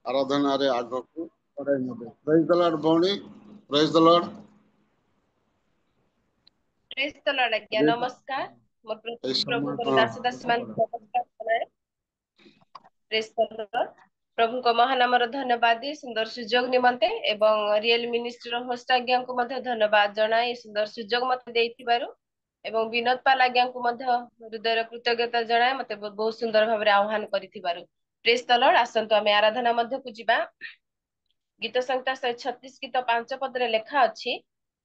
ଆରାଧନାରେ ଆଗକୁ ବଢାଇ ନେବେ। ପ୍ରେଜ୍ ଦ ଲର୍ଡ ଭଉଣୀ, ପ୍ରେଜ୍ ଦ ଲର୍ଡ। ପ୍ରେଜ୍ ଦ ଲର୍ଡ ଆଜ୍ଞା, ନମସ୍କାର। ମୋର ଏଇ ସମୟ ପ୍ରଭୁଙ୍କର ଦାସ ଦାସୀ ମାନଙ୍କୁ ନମସ୍କାର ଜଣାଏ। ପ୍ରେଜ୍ ଦ ଲର୍ଡ। ପ୍ରଭୁଙ୍କ ମହାନାମର ଧନ୍ୟବାଦ ଦେଇ ସୁନ୍ଦର ସୁଯୋଗ ନିମନ୍ତେ ଏବଂ ରିଏଲ ମିନିଷ୍ଟ୍ରିର ହୋଷ୍ଟ ଆଜ୍ଞାଙ୍କୁ ମଧ୍ୟ ଧନ୍ୟବାଦ ଜଣାଇ ସୁନ୍ଦର ସୁଯୋଗ ମତେ ଦେଇଥିବାରୁ ଏବଂ ବିନୋଦ ପାଲ ଆଜ୍ଞାଙ୍କୁ ମଧ୍ୟ ହୃଦୟର କୃତଜ୍ଞତା ଜଣାଏ ମତେ ବହୁତ ସୁନ୍ଦର ଭାବରେ ଆହ୍ୱାନ କରିଥିବାରୁ। ପ୍ରେଜ୍ ଦ ଲର୍ଡ। ଆସନ୍ତୁ ଆମେ ଆରାଧନା ମଧ୍ୟକୁ ଯିବା। ଗୀତ ସଂହିତା 136 ଗୀତ 5 ପଦରେ ଲେଖା ଅଛି,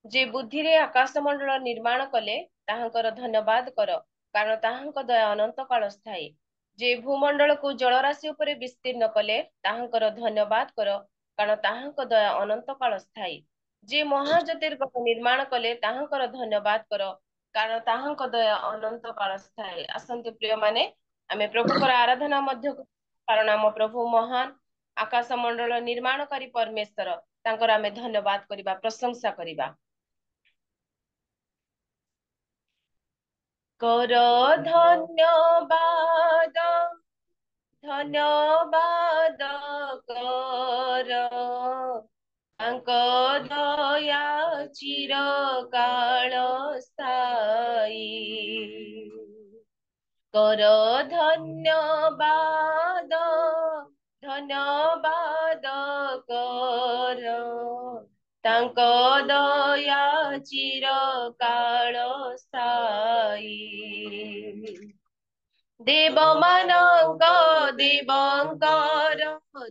ଯେ ବୁଦ୍ଧିରେ ଆକାଶ ମଣ୍ଡଳ ନିର୍ମାଣ କଲେ ତାହାଙ୍କର ଧନ୍ୟବାଦ କର, କାରଣ ତାହାଙ୍କ ଦୟା ଅନନ୍ତ କାଳ ସ୍ଥାୟୀ। ଯେ ଭୂମଣ୍ଡଳକୁ ଜଳରାଶି ଉପରେ ବିସ୍ତୀର୍ଣ୍ଣ କଲେ ତାହାଙ୍କର ଧନ୍ୟବାଦ କର, କାରଣ ତାହାଙ୍କ ଦୟା ଅନନ୍ତ କାଳ ସ୍ଥାୟୀ। ଯେ ମହାଜ୍ୟୋତିର୍ଗୋହ ନିର୍ମାଣ କଲେ ତାହାଙ୍କର ଧନ୍ୟବାଦ କର, କାରଣ ତାହାଙ୍କ ଦୟା ଅନନ୍ତ କାଳ ସ୍ଥାୟୀ। ଆସନ୍ତୁ ପ୍ରିୟମାନେ, ଆମେ ପ୍ରଭୁଙ୍କର ଆରାଧନା ମଧ୍ୟକୁ, କାରଣ ଆମ ପ୍ରଭୁ ମହାନ, ଆକାଶ ମଣ୍ଡଳ ନିର୍ମାଣକାରୀ ପରମେଶ୍ୱର, ତାଙ୍କର ଆମେ ଧନ୍ୟବାଦ କରିବା, ପ୍ରଶଂସା କରିବା। କର ଧନ୍ୟବାଦ, ଧନ୍ୟବାଦ କର, ତାଙ୍କ ଦୟା ଚିରକାଳ ସ୍ଥାୟୀ। କର ଧନ୍ୟବାଦ, ଧନ୍ୟବାଦ କର, ତାଙ୍କ ଦୟା ଚିରକାଳ ସ୍ଥାୟୀ। ଦେବମାନଙ୍କ ଦେବଙ୍କର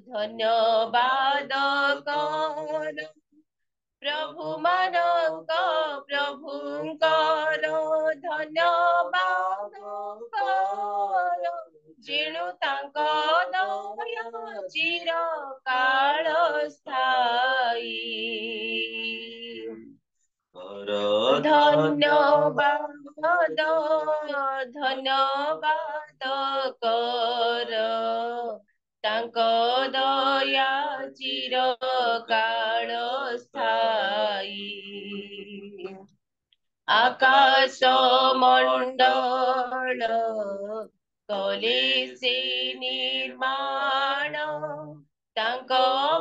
ଧନ୍ୟବାଦ କର, ପ୍ରଭୁ ମାନଙ୍କ ପ୍ରଭୁଙ୍କର ଧନ୍ୟବାଦ କର, ଯେଣୁ ତାଙ୍କ ଦୟା ଚିରକାଳ ସ୍ଥାୟୀ। ଧନ୍ୟବାଦ, ଧନ୍ୟବାଦ କର, ତାଙ୍କ ଦୟା ଚିରକାଳ ସ୍ଥାୟୀ। ଆକାଶ ମଣ୍ଡଳ କଲେ ସେ ନିର୍ମାଣ, ତାଙ୍କ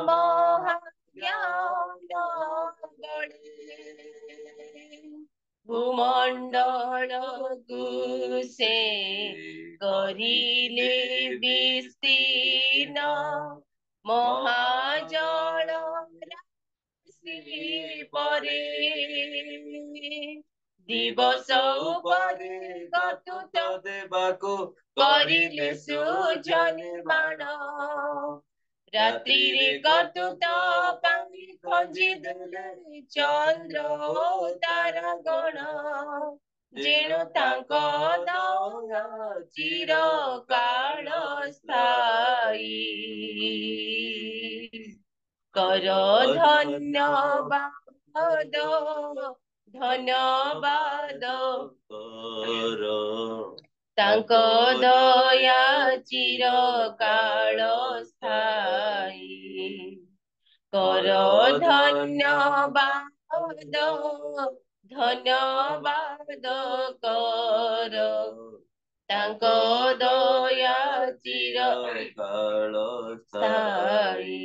ମହାଜ୍ଞାନ ବଳେ। ଭୂମଣ୍ଡଳକୁ ସେ କରିଲେ ବିସ୍ତୀର୍ଣ୍ଣ, ମହାଜଳ ରାଶି ପରେ। ଦିବସ ଉପରେ କର୍ତ୍ତୃତ୍ୱ ଦେବାକୁ କରିଲେ ସୂର୍ଯ୍ୟ ନିର୍ମାଣ, ରାତ୍ରିରେ କର୍ତ୍ତୃତ୍ୱ ପାଇଁ ଖଞ୍ଜି ଦେଲେ ଚନ୍ଦ୍ର ଓ ତାରାଗଣ, ଯେଣୁ ତାଙ୍କ ଦୟା ଚିରକାଳ ସ୍ଥାୟୀ। କର ଧନ୍ୟବାଦ, ଧନ୍ୟବାଦ କର, ତାଙ୍କ ଦୟା ଚିରକାଳ ସ୍ଥାୟୀ। କର ଧନ୍ୟବାଦ, ଧନ୍ୟବାଦ କର, ତାଙ୍କ ଦୟା ଚିରକାଳ ସ୍ଥାୟୀ।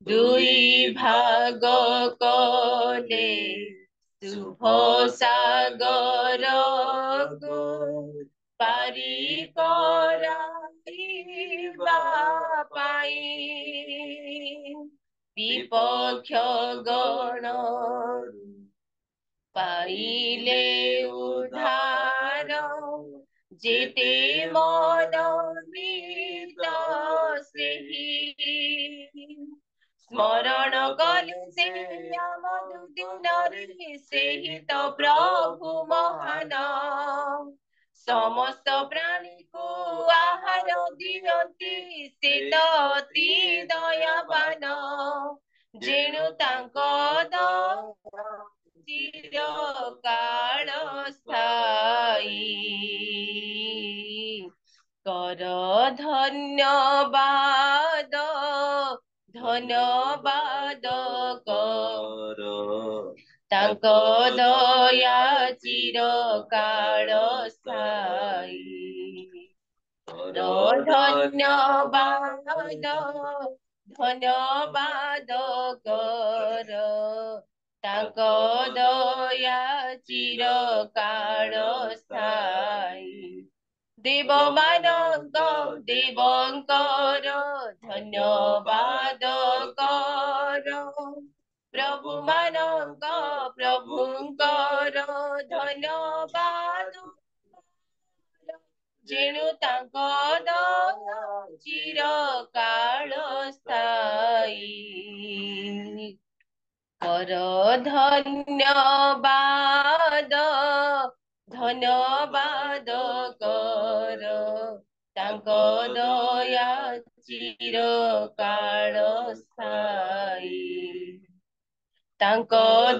ଦୁଇ ଭାଗ କଲେ ଶୁଭ ସାଗରକୁ, ପାରି କରାଇବା ପାଇଁ। ବିପକ୍ଷ ଗଣ ପାଇଲେ ଉଦ୍ଧାର, ଯେତେ ମନୋନୀତ ସେହି। ସ୍ମରଣ କଲେ ସେ ଆମ ଦୁର୍ଦିନରେ, ସେହି ତ ପ୍ରଭୁ ମହାନ। ସମସ୍ତ ପ୍ରାଣୀକୁ ଆହାର ଦିଅନ୍ତି, ସେ ତ ଅତି ଦୟାବାନ, ଯେଣୁ ତାଙ୍କ ଦୟା ଚିରକାଳ ସ୍ଥାୟୀ। କର ଧନ୍ୟବାଦ, ଧନ୍ୟବାଦ କର, ତାଙ୍କ ଦୟା ଚିରକାଳ ସ୍ଥାୟୀ। ଧନ୍ୟବାଦ ଧନ୍ୟବାଦ କର ତାଙ୍କ ଦୟା ଚିରକାଳ ସ୍ଥାୟୀ ଦେବଙ୍କର ଧନ୍ୟବାଦ କର ପ୍ରଭୁଙ୍କର ଧନ୍ୟବାଦ ଯେଣୁ ତାଙ୍କ ଦୟା ଚିରକାଳ ସ୍ଥାୟୀ କର ଧନ୍ୟବାଦ କର ତାଙ୍କ ଦୟା ଚିରକାଳ ସ୍ଥାୟୀ ତାଙ୍କ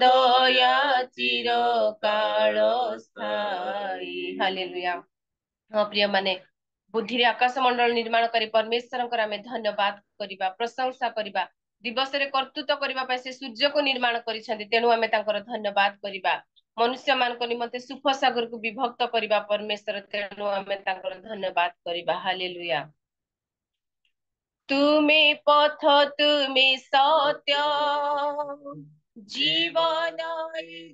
ଦୟା ଚିରକାଳ ସ୍ଥାୟୀ ହାଲେଲୁୟା। ହଁ ପ୍ରିୟ ମାନେ ବୁଦ୍ଧିରେ ଆକାଶ ମଣ୍ଡଳ ନିର୍ମାଣ କରି ପରମେଶ୍ୱରଙ୍କର ଆମେ ଧନ୍ୟବାଦ କରିବା ପ୍ରଶଂସା କରିବା ଦିବସରେ କର୍ତ୍ତୃତ୍ୱ କରିବା ପାଇଁ ସେ ସୂର୍ଯ୍ୟକୁ ନିର୍ମାଣ କରିଛନ୍ତି ତେଣୁ ଆମେ ତାଙ୍କର ଧନ୍ୟବାଦ କରିବା ମନୁଷ୍ୟ ମାନଙ୍କ ନିମନ୍ତେ ସୁଖ ସାଗରକୁ ବିଭକ୍ତ କରିବା ପରମେଶ୍ୱର ତେଣୁ ଆମେ ତାଙ୍କର ଧନ୍ୟବାଦ କରିବା ହାଲେଲୁୟା। ତୁମେ ପଥ ତୁମେ ସତ୍ୟ ଜୀବନ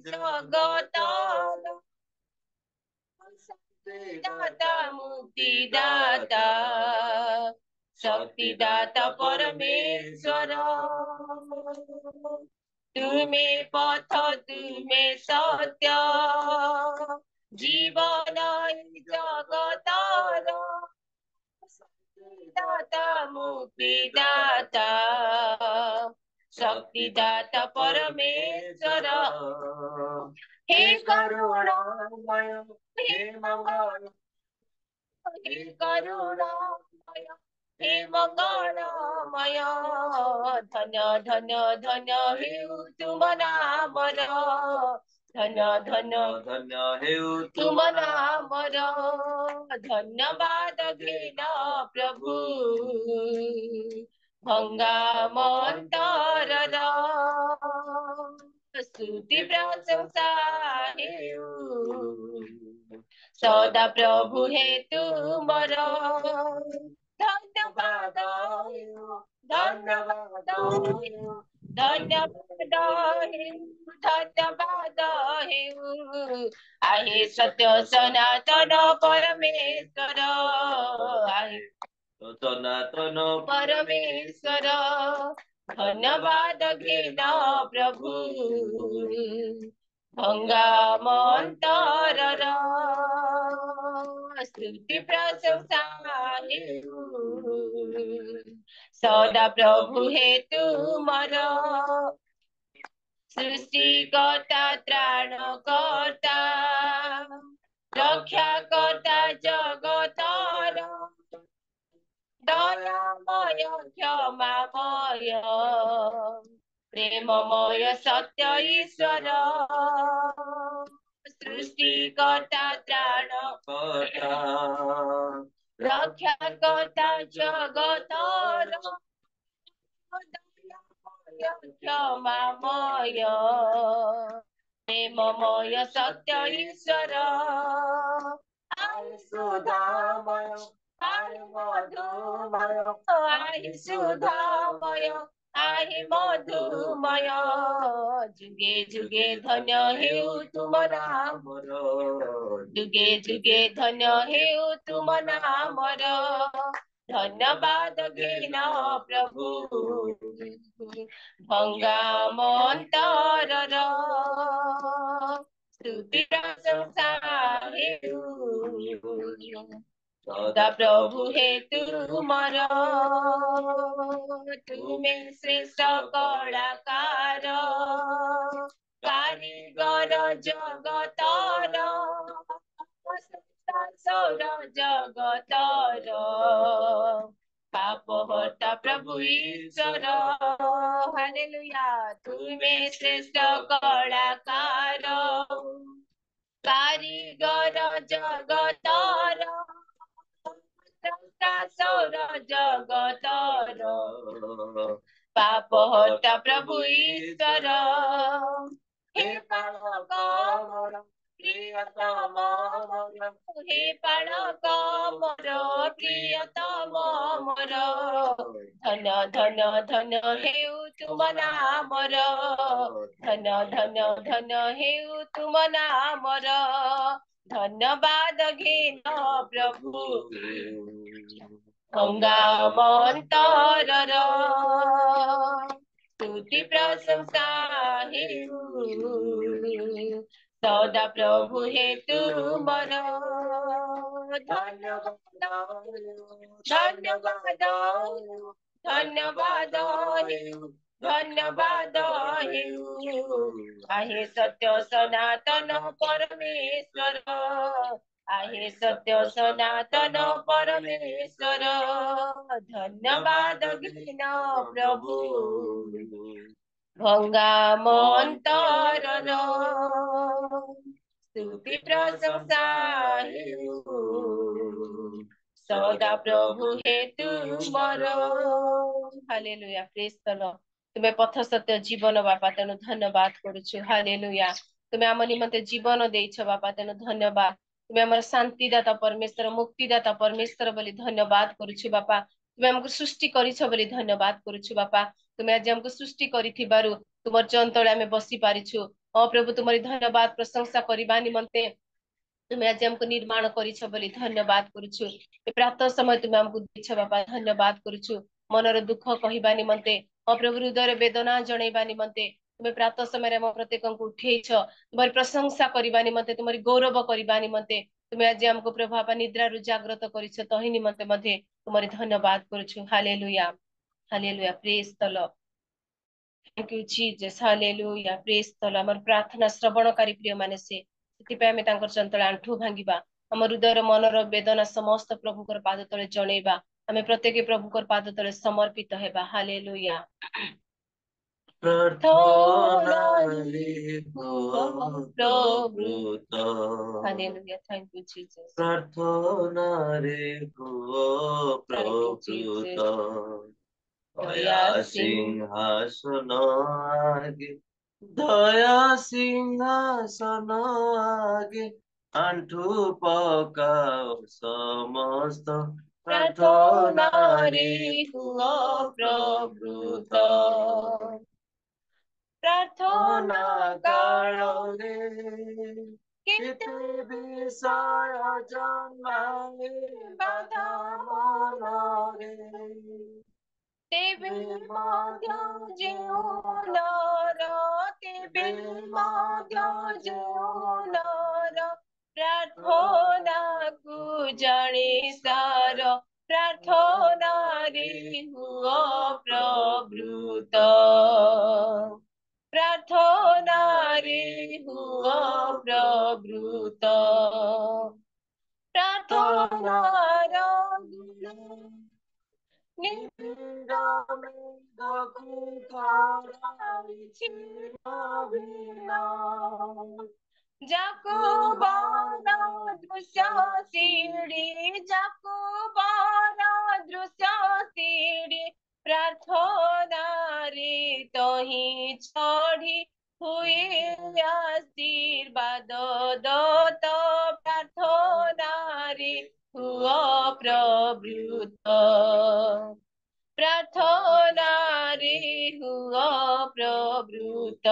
ଜଗତର दाता मुक्तिदाता शक्तिदाता परमेश्वर तुमे पथ तुमे सत्य जीवन जगतर दाता मुक्तिदाता शक्तिदाता परमेश्वर हे करुणामय हे मंगल हे करुणामय हे मंगलमय धन्य धन्य धन्य हेउ तुम नामर धन्य धन्य धन्य हेउ तुम नामर धन्यवाद घेन प्रभु भंगा मंतर स्तुति प्रशंसा हेउ सदा प्रभु हे तुमर धन्यवाद धन्यवाद धन्यवाद धन्यवाद हेउ आहे सत्य सनातन परमेश्वर आहे सनातन परमेश्वर धन्यवाद घेन प्रभु भंगा मंतर स्तुति प्रशंसा हेउ सदा प्रभु हे तुमर सृष्टिकर्ता त्राणकर्ता रक्षाकर्ता जगतर दयामय क्षमामय प्रेममय सत्य ईश्वर सृष्टिकर्ता त्राणकर्ता रक्षाकर्ता जगतर क्षमामय प्रेममय सत्य ईश्वर सुधामय आहे मधुमय आहे सुधामय आहे मधुमय जुगे जुगे धन्य हेउ तुम नामर जुगे जुगे धन्य हेउ तुम नामर धन्यवाद घेन प्रभु भंगा मंतर स्तुति प्रशंसा हेउ सदा प्रभु हे तुमर तुमे श्रेष्ठ कलाकार कारीगर जगतर सौर जगतर पाप हर्ता प्रभु ईश्वर हालेलुया तुमे श्रेष्ठ कलाकार कारीगर जगतर सौर जगतर पाप हर्ता प्रभु ईश्वर हे पालक मोर प्रियतम मोर हे बालक मोर प्रियतम मोर धन धन धन हेउ तुम नामर धन धन धन हेउ तुम नामर धन्यवाद घेन प्रभु गंगामंतर स्तुति प्रशंसा हेतु सदा प्रभु हेतु मर धन्यवाद धन्यवाद धन्यवाद धन्यवाद आहे सत्य सनातन परमेश्वर आहे सत्य सनातन परमेश्वर धन्यवाद घेन प्रभु भंगामंतर स्तुति प्रशंसा हेतु सदा प्रभु हेतु मर हालेलुया प्रेज द लॉर्ड तुमे पथ सत्य जीवन बापा तेणु धन्यवाद करुछु हालेलुया तुमे आम निमंते जीवन देइछ बापा तेणु धन्यवाद तुमे हमर शांतिदाता परमेश्वर मुक्तिदाता परमेश्वर बोली धन्यवाद करुछु बापा तुमे हमको सृष्टि करिछ बोली धन्यवाद करुछु बापा तुमे आज हमको सृष्टि करिथिबारु तुमर चंतळे आमे बसी पारिछु ओ प्रभु तुमरी धन्यवाद प्रशंसा करिबा निमंते तुमे आज हमको निर्माण करिछ बोली धन्यवाद करुछु ए प्रातः समय तुमे हमको दिछ बापा धन्यवाद करुछु मनर दुख कहिबा निमंते ओ प्रभु हृदय वेदना जणैबा निमंते तुमे प्रातः समय हम प्रत्येकଙ୍କୁ उठेइछ तुमरी प्रशंसा करिबा निमंते तुमरी गौरव करिबा निमंते तुमे आज हमको प्रभु आपा निद्रारु जागृत करिछ तहि निमंते मध्ये तुमरी धन्यवाद करुछु hallelujah praise the Lord thank you Jesus hallelujah praise the Lord हमर प्रार्थना श्रवणकारी प्रिय माने से सेतिपे आमे तांकर चंतळे आंठु भांगिबा हमर हृदय मनर वेदना समस्त प्रभुकर पाद तळे जणैबा आमे प्रत्येक प्रभुकर पाद तळे समर्पित हेबा हालेलुया प्रार्थना रे प्रभु हालेलुया थैंक यू जीसस प्रार्थना रे प्रभु दया सिंहासन आगे दया सिंहासन आगे आंठु पकाओ समस्त प्रार्थना रे प्रभु प्रार्थना काଳରେ କେତେ ବିଷୟ ଜନ୍ମାଏ ବାଧା ମନରେ ତେବେ ମଧ୍ୟ ଯେଉଁ ନର ତେବେ ମଧ୍ୟ ଯେଉଁ ନର ପ୍ରାର୍ଥନାକୁ ଜାଣି ସାର ପ୍ରାର୍ଥନାରେ ହୁଅ ପ୍ରବୃତ ପ୍ରାର୍ଥନାରେ ହୁଅ ପ୍ରବୃତ ପ୍ରାର୍ଥନାର ଗୁଣ Jakubara drusya siri prarthona re tohi chadhi हुए आशीर्वाद दत्त प्रार्थना रे हुआ प्रवृत्त प्रार्थना रे हुआ प्रवृत्त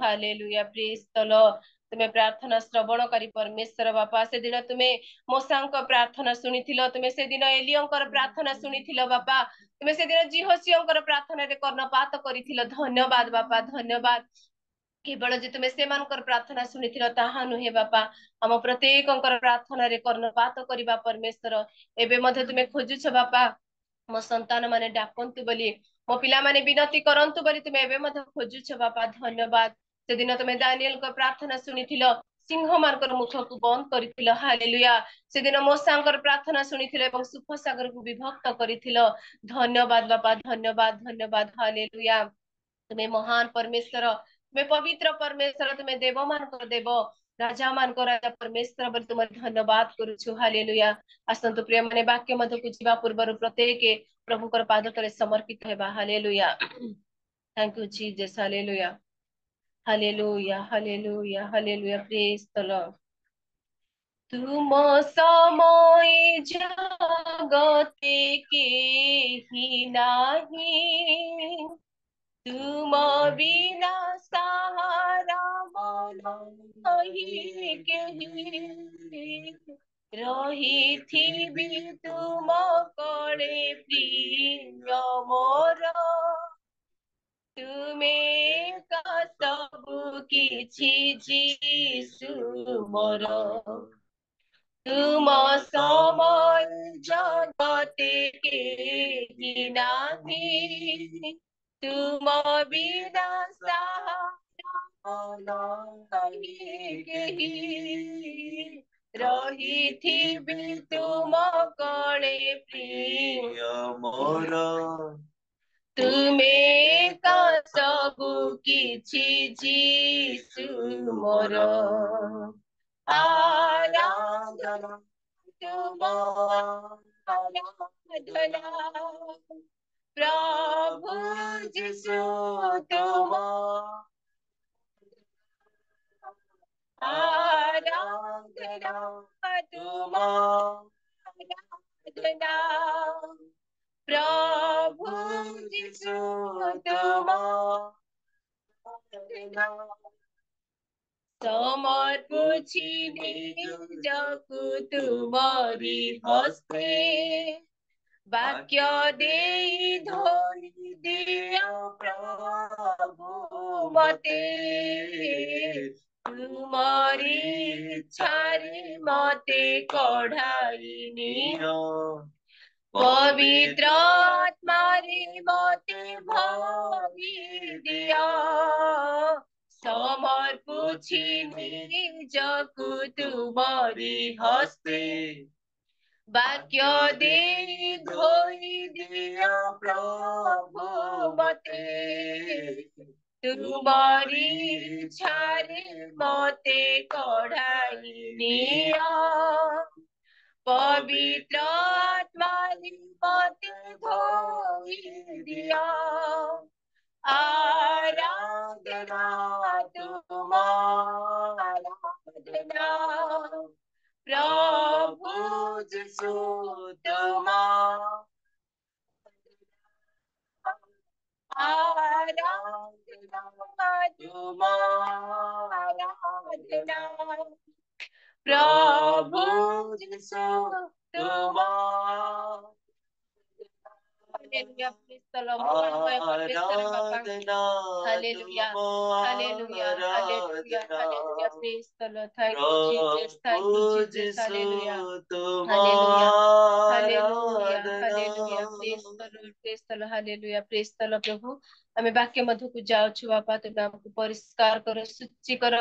हालेलुया प्रेज द लॉर्ड तुम्हें प्रार्थना श्रवण करी परमेश्वर बापा से दिन तुम्हें मोसांक प्रार्थना सुनिथिलो तुम्हें से दिन एलियंकर प्रार्थना सुनिथिलो बापा तुम्हें से दिन जिहोसियंकर प्रार्थना रे कर्णपात करिथिलो धन्यवाद बापा धन्यवाद केवल जे तुम्हें सेमानकर प्रार्थना सुनिथिलो ताहा नुहे बापा हम प्रत्येकंकर प्रार्थना रे कर्णपात करिबा परमेश्वर एबे मध्ये तुम्हें खोजुछ बापा मो संतान माने डाकंतु बोली मो पिला माने विनती करंतु बोली तुम्हें एबे मध्ये खोजुछ बापा धन्यवाद से दिन तुम्हें दानिएल को प्रार्थना सुनिथिलो सिंह मानकर मुख को बंद करिथिलो हालेलुया से दिन मोसांकर प्रार्थना सुनिथिलो एवं सुख सागर को विभक्त करिथिलो धन्यवाद बापा धन्यवाद धन्यवाद हालेलुया तुम्हें महान परमेश्वर तुम्हें पवित्र परमेश्वर तुम्हें देव मानकर देव राजा मानकर राजा परमेश्वर बोली तुम धन्यवाद करुछु हालेलुया आसंतु प्रिय माने वाक्य मध्ये को जीवा पूर्व प्रत्येक प्रभुकर पाद तले समर्पित हेबा hallelujah thank you Jesus hallelujah hallelujah hallelujah hallelujah praise the Lord. तुम समय जगते केही नाही, तुम बिना सहारा मन नहीं केही, रहिथिबि तुम कड़े प्रिय मोर, तुमे का सबु किछि जीसु मोर। तुम समय जगते केही नाही, तुम बिना सहारा नहीं केही, रहिथिबि तुम कड़े प्रिय मोर, तुमे का सबु किछि जीसु मोर। आराधना तुम आराधना प्रभु जिसु तुम आराधना, तुम आराधना प्रभु जिसु तुम आराधना। समर्पुछि निजकु तुमरि हस्ते, वाक्य देई धोई दियो प्रभु मते, तुमरि इच्छारे मते कढ़ाई नियो, पवित्र आत्मारे मते भरि दियो। समर्पुछि निजकु तुमरि हस्ते, वाक्य देई धोई दियो प्रभु मते, तुमरि इच्छारे मते कढ़ाई नियो, पवित्र आत्मारे मते धोई दियो। आराधना तुम आराधना प्रभु जिसु तुम आराधना, तुम आराधना प्रभु जिसु तुम। Hallelujah praise the Lord. Hallelujah hallelujah hallelujah hallelujah praise the Lord. Thank you Jesus, thank you Jesus. Hallelujah hallelujah hallelujah hallelujah praise the Lord, praise the Lord, hallelujah praise the Lord. प्रभु ଆମେ ବାକ୍ୟ ମଧ୍ୟକୁ ଯାଉଛୁ ବାପା, ତୁମେ ଆମକୁ ପରିଷ୍କାର କର, ଶୁଚି କର,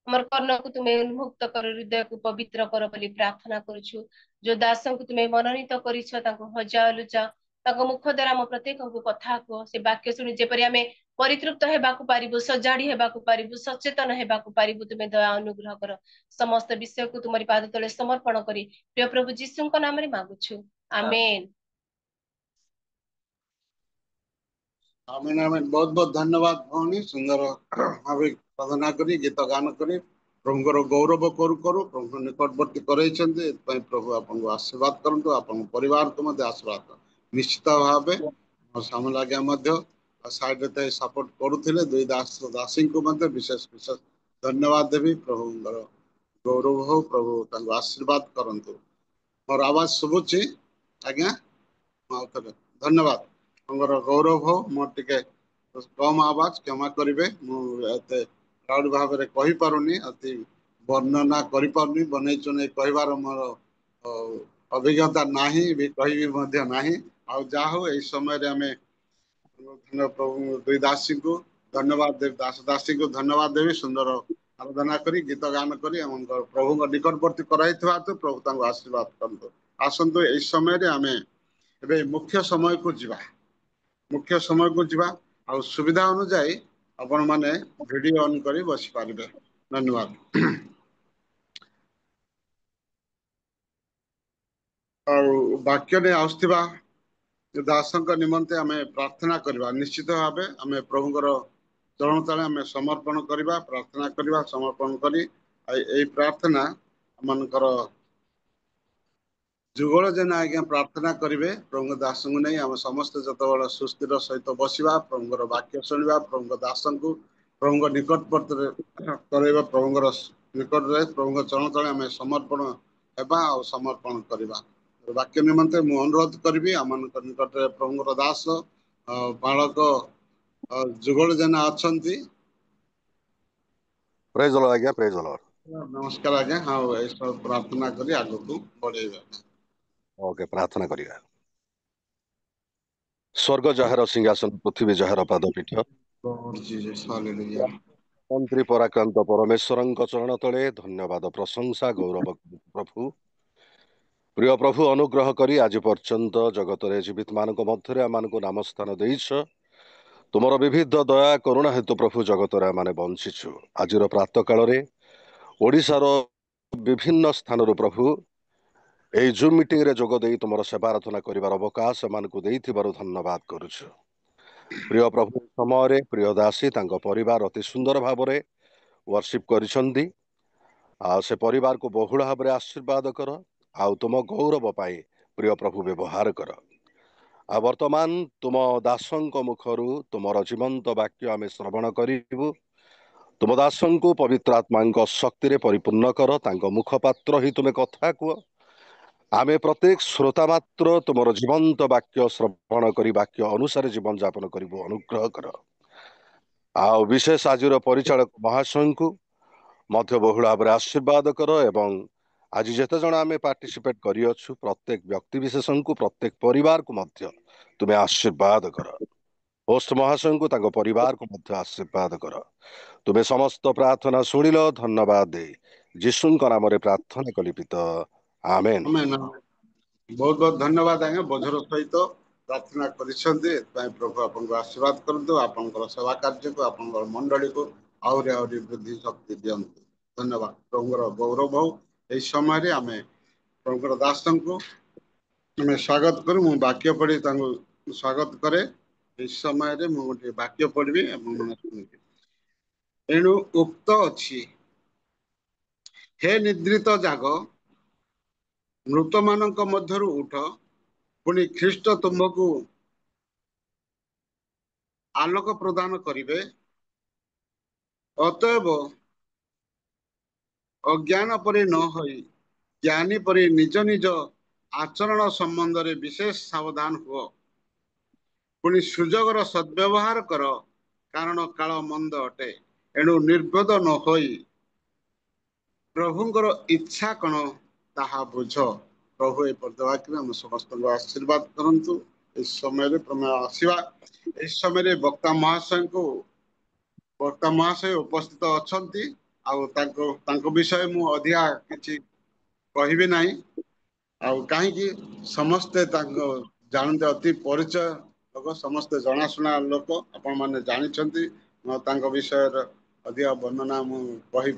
ଆମର କର୍ଣ୍ଣକୁ ତୁମେ ଉନ୍ମୁକ୍ତ କର, ହୃଦୟକୁ ପବିତ୍ର କର ବୋଲି ପ୍ରାର୍ଥନା କରୁଛୁ। ଯୋଉ ଦାସଙ୍କୁ ତୁମେ ମନୋନୀତ କରିଛ ତାଙ୍କୁ ହଜାଅ ଲୁଚାଅ, ତାଙ୍କ ମୁଖ ଦ୍ୱାରା ଆମ ପ୍ରତ୍ୟେକଙ୍କୁ କଥା କୁହ। ସେ ବାକ୍ୟ ଶୁଣି ଯେପରି ଆମେ ପରିତୃପ୍ତ ହେବାକୁ ପାରିବୁ, ସଜାଡି ହେବାକୁ ପାରିବୁ, ସଚେତନ ହେବାକୁ ପାରିବୁ, ତୁମେ ଦୟା ଅନୁଗ୍ରହ କର। ସମସ୍ତ ବିଷୟକୁ ତୁମରି ପାଦ ତଳେ ସମର୍ପଣ କରି ପ୍ରିୟ ପ୍ରଭୁ ଯୀଶୁଙ୍କ ନାମରେ ମାଗୁଛୁ, ଆମେନ୍। आमेन आमेन। बहुत बहुत धन्यवाद भौणी, सुंदर भाव साधना करी गीत गान करी प्रभुଙ୍କର गौरव करू करू प्रभु निकटवर्ती कराइछन्ते। एतପାଇଁ प्रभु आपनको आशीर्वाद करंतु, आपन परिवार को मध्य आशीर्वाद निश्चित भावे सामल आज्ञा मध्य साइड रे सपोर्ट करूथिले दुई दासी को मध्य विशेष विशेष धन्यवाद देवी। प्रभुଙ୍କର गौरव हो, प्रभु तांको आशीर्वाद करंतु। मोर आवाज सुबुची आज्ञा? धन्यवाद। हमर गौरव हो, मोर टिके कम आवाज क्षमा करिवे। मु एते प्राउड भाव रे कहि पारुनी, अति वर्णना करि पारुनी, बनै चुनै कहिबार मोर अभिज्ञता नाही, भी कहिबी मध्य नाही। आ जा हो एई समय रे हमें प्रभु दुई दासी को धन्यवाद देव, दास दासी को धन्यवाद देवी। सुंदर आराधना करी गीत गान करी हम प्रभु निकटवर्ती कराइथिबा तो प्रभु तांको आशीर्वाद करंतु। आसंतु एई समय रे हमें एबे मुख्य समय को जीवा, मुख्य समय को जीवा। आ सुविधा अनुसार आपण माने वीडियो ऑन करी बसी पारिबे। धन्यवाद। और वाक्य ने आउस्थिबा दासंक निमंते हमें प्रार्थना करबा। निश्चित भावे हमें प्रभुଙ୍କର चरण तले आम समर्पण करवा प्रार्थना करवा समर्पण करी यही प्रार्थना आमकर जुगल जेना आज्ञा प्रार्थना करेंगे प्रभु दास को नहीं आम समस्त जो सुस्थिर सहित बसवा प्रभुर वाक्य शुणा प्रभु दास को प्रभु निकटवर्ती कर प्रभुर निकट प्रभु चरण तले आम समर्पण होगा और समर्पण करवा वाक्य निमंते मु अनुरोध करी आम निकट प्रभुर दास बालक जुगल जेना अच्छा प्रेज द लॉर्ड आज्ञा प्रेज द लॉर्ड। नमस्कार आज्ञा हाँ प्रार्थना करी आग को बढ़ेगा। ओके प्रार्थना करिया। स्वर्ग जହାର सिंहासन पृथ्वी जହାର पादपीठ Lord Jesus, hallelujah. मंत्री पराक्रांत परमेश्वरଙ୍କ चरण तले धन्यवाद प्रशंसा गौरव प्रभु प्रिय प्रभु अनुग्रह करी आज पर्यंत जगत रे जीवित मानक मध्य आम नाम स्थान देइछ तुमर विविध दया करुणा हेतु प्रभु जगत रे माने बंचिछु आज प्रातः काल रे ओडिशार विभिन्न स्थान प्रभु एई जूम मीटिंग रे जोग देई तुमर सेवाराधना करिवार अवकाश एमानकु देइथिबारु धन्यवाद करूछु प्रिय प्रभु समय प्रिय दासी तांको परिवार अति सुंदर भाव में वर्शिप करिसंदी से परिवार को बहुल भाव में आशीर्वाद कर आउ तुम गौरव पाए प्रिय प्रभु व्यवहार कर आ वर्तमान तुम दासंक मुखरु तुमर जीवंत वाक्य आमे श्रवण करिबु तुम दासंको पवित्र आत्मांक शक्ति रे परिपूर्ण कर तांको मुखपात्र ही तुमे कथा कुह आमे प्रत्येक श्रोता मात्र तुमर जीवंत वाक्य श्रवण करी वाक्य अनुसार जीवन यापन करिबु अनुग्रह कर आ विशेष आज परिचालक महाशय को मध्य बहुल भाव में आशीर्वाद कर एवं आज जिते जन आम पार्टिसिपेट करियछु प्रत्येक व्यक्ति विशेष को प्रत्येक परिवार को मध्य तुम्हें आशीर्वाद कर होस्ट महाशय को तांको परिवार को मध्य आशीर्वाद कर तुम्हें समस्त प्रार्थना शुणिल धन्यवाद दे जीशुଙ୍କ नाम प्रार्थना कली पिता आमेन। आमेन। बहुत बहुत धन्यवाद आज्ञा बोझर सहित प्रार्थना करिसेंती प्रभु आपको आशीर्वाद करंतु आपनकर सेवा कार्य को आपनकर मंडली को आउरी आउरी वृद्धि शक्ति दियंतु धन्यवाद प्रभुर गौरव हो एई समय रे आमे प्रभुर दास को आमे स्वागत करू मु वाक्य पढ़ी तांको स्वागत करे इस समय रे मु गोटे वाक्य पढ़बी एवं मन सुनिबे एणु उक्त अछि हे निद्रित जाग मृत मानक मध्यरु उठ पुणी ख्रीष्ट तुमको आलोक प्रदान करिवे अतएव अज्ञान परि न होई ज्ञानी परि निज निज आचरण संबंध रे विशेष सावधान हुओ पुणी सुजोगर सद्व्यवहार कर कारण काल मंद अटे एणु निर्बोध न होई प्रभुଙ୍କର इच्छा कण ताहा बुझ प्रभु ए पदवाक्य हम समस्त को आशीर्वाद करंतु इस समय रे प्रमेय आसीबा इस समय रे वक्ता महाशय उपस्थित अछंती आउ तांको विषय मु अधिया किछि कहिबे नाही आउ काहेकि समस्ते तांको जानते अति परिचय लोक समस्ते जनाशुना लोक आपण माने जानिछंती तांको विषय अधिया वर्णना मु कहि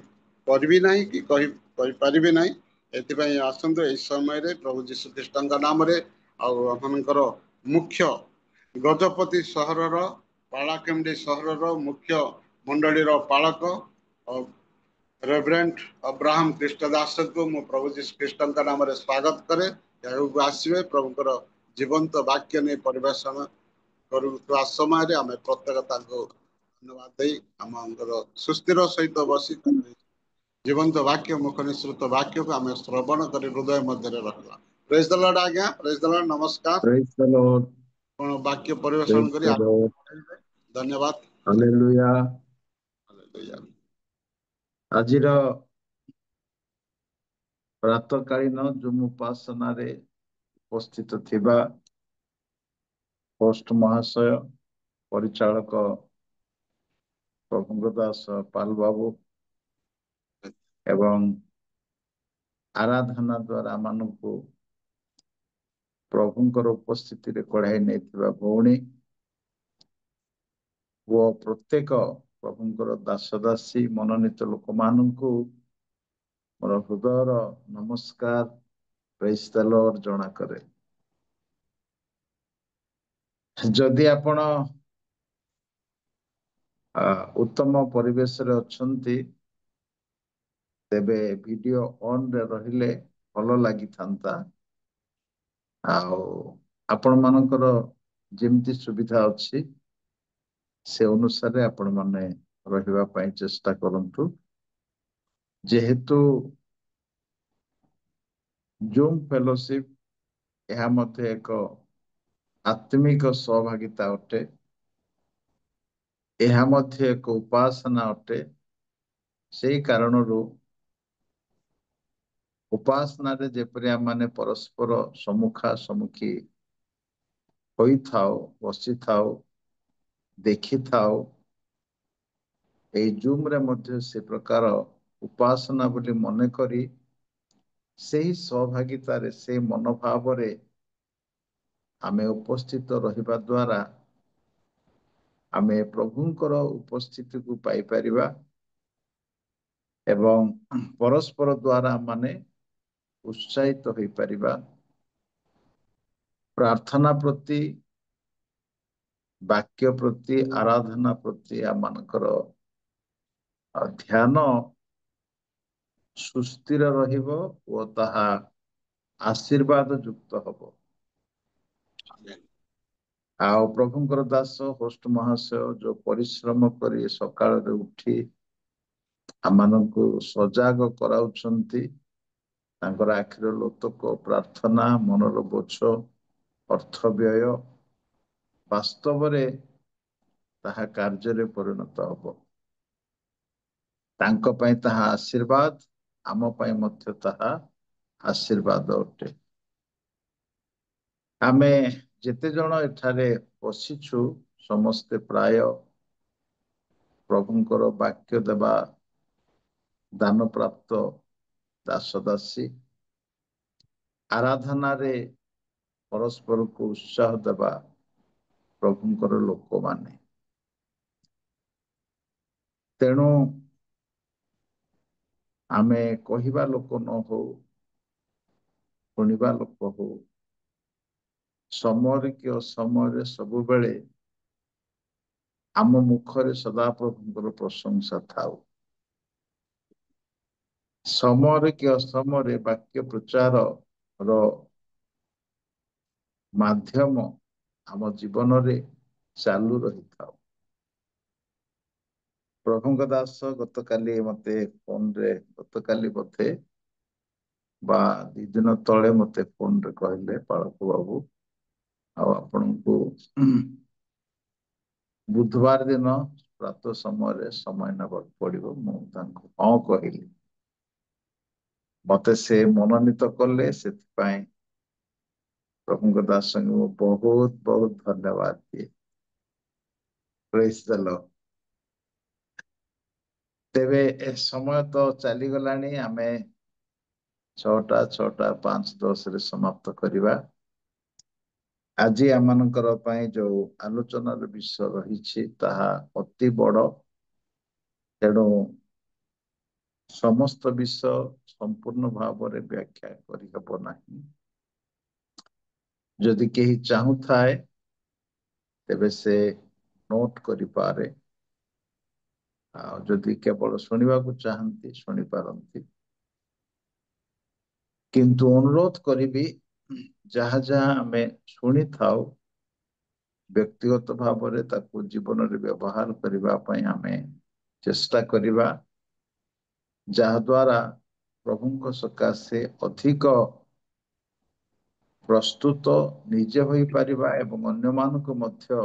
करबी नाही कि कहि परिबे नाही एथिपाई आसंतो एई समय रे प्रभु जीशु ख्रीष्टଙ୍କ नामरे आउ आपनकर मुख्य गजपति सहरर पालाकेम्डी सहरर मुख्य मंडलीर पालक रेवरेंट अब्राहम कृष्णदास को मु प्रभु जीशु ख्रीष्टଙ୍କ नामरे स्वागत करे यहू आसीबे प्रभुकर जीवंत वाक्य ने परिवेषण करुवा समय रे आमे प्रत्येक ताको धन्यवाद देई हमर सुस्थिर सहित बसी जीवंत वाक्य मुख निसृत वाक्य को आम श्रवण कर हृदय मध्य रखा प्रेज द लॉर्ड आज्ञा प्रेज द लॉर्ड नमस्कार Praise the Lord. वाक्य परिवेशन Praise करी the Lord. धन्यवाद Hallelujah. हालेलुया। ଆଜିର ପ୍ରାତଃକାଳୀନ ଜୁମ୍ ଉପାସନାରେ ଉପସ୍ଥିତ ଥିବା ହୋଷ୍ଟ ମହାଶୟ ପରିଚାଳକ ପ୍ରଭୁଙ୍କ ଦାସ ପାଲ ବାବୁ ଏବଂ ଆରାଧନା ଦ୍ୱାରା ମାନଙ୍କୁ ପ୍ରଭୁଙ୍କର ଉପସ୍ଥିତିରେ କଢାଇ ନେଇଥିବା ଭଉଣୀ ଓ ପ୍ରତ୍ୟେକ ପ୍ରଭୁଙ୍କର ଦାସ ଦାସୀ ମନୋନୀତ ଲୋକମାନଙ୍କୁ ମୋର ହୃଦୟର ନମସ୍କାର ପ୍ରେଜ୍ ଦ ଲର୍ଡ ଜଣା କରେ। ଯଦି ଆପଣ उत्तम परिवेश रे अछंती तेबे वीडियो ऑन रे रहिले भलो लागि थांता आपण मानकर जेमती सुविधा अछि से अनुसार आपण माने रहिबा पई चेष्टा करंतु जेहेतु जूम फेलोशिप यह मध्य एक आत्मिक सहभागिता अटे यह मध्य एक उपासना अटे से कारणरू उपासना रे जेपरि हम माने परस्पर सम्मुखा सम्मुखी होई थाओ बसी थाओ देखी थाओ ए जूम रे मध्य से प्रकार उपासना बोली मने करी सेही सहभागितारे से मनोभाव रे आमे उपस्थित रहिबा द्वारा आमे प्रभुंकर उपस्थिति को पाई परिबा एवं परस्पर द्वारा माने उत्साहित होई परिबा प्रार्थना प्रति वाक्य प्रति आराधना प्रति आमनकर ध्यान सुस्थिर रहिबो ओ ताहा आशीर्वाद युक्त हबो आओ प्रभुंकर दास होस्ट महाशय जो परिश्रम करी सकाळ रे उठी आमानଙ୍କୁ सजाग कराउछंती तांकर आखिर लोतक प्रार्थना मनर बोझ अर्थ व्यय वास्तव रे ताहा कार्य रे परिणत हबो तांको पई ताहा आशीर्वाद आम पई मध्य ताहा आशीर्वाद अटे आमे जेते जण एठारे बसिछु समस्ते प्राय प्रभुंकर वाक्य देवा दान प्राप्त दास दासी आराधना रे परस्पर को उत्साह देवा प्रभुंकर लोक माने तेणु आमे कहिबा लोक न हो शुणिबा लोक हो समय कि असमय सब बेले आम मुखरे सदा प्रभुंकर प्रशंसा थाउ समय कि असमय वाक्य प्रचार रो माध्यम आम जीवन रे चालू रही था प्रभुंक दास गत काली मते फोन रे गत काली मते बा दी दिन तले मते फोन रे कहले पालक बाबू आपनको बुधवार दिन प्रातः समय नबाक पड़ो हाँ कहली मते से मनोनीत कले से प्रभुंक दास बहुत बहुत धन्यवाद दिए प्रेज द लॉर्ड तेबे ए समय तो चली गलानी आमे 6:05:10 रे समाप्त करिबा आज आमनकर पई जो आलोचनार विषय रही ताहा अति बड़ तेणु समस्त विषय संपूर्ण भाव रे व्याख्या करि हबो नाही जदि केही चाहू थाए तेबे से नोट करि पारे जदि केवल शुणा को चाहती शुणी पारती किंतु अनुरोध करी जहाँ जहाँ आम शुणी था व्यक्तिगत भाव में ताकू जीवन में व्यवहार करने आम चेष्टा करवा जहाद्वारा प्रभु सकाशे अधिक प्रस्तुत निजे हो पारिबा एवं अन्य मानक मध्य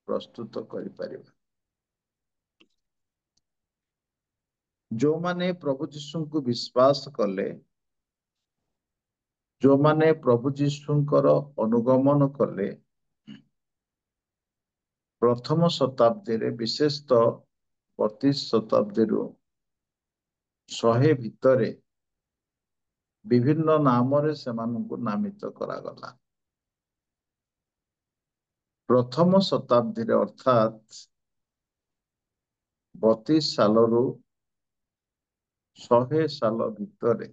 प्रस्तुत करि परिबा जो माने प्रभु यीशु को विश्वास कले जो माने प्रभु यीशुंकर अनुगमन कले प्रथम शताब्दी रे विशेषतः 32 शताब्दी रु 100 भितरे विभिन्न नाम रे सेमानंकु नामित करागला प्रथम शताब्दी रे अर्थात 32 साल रु 100 साल भितरे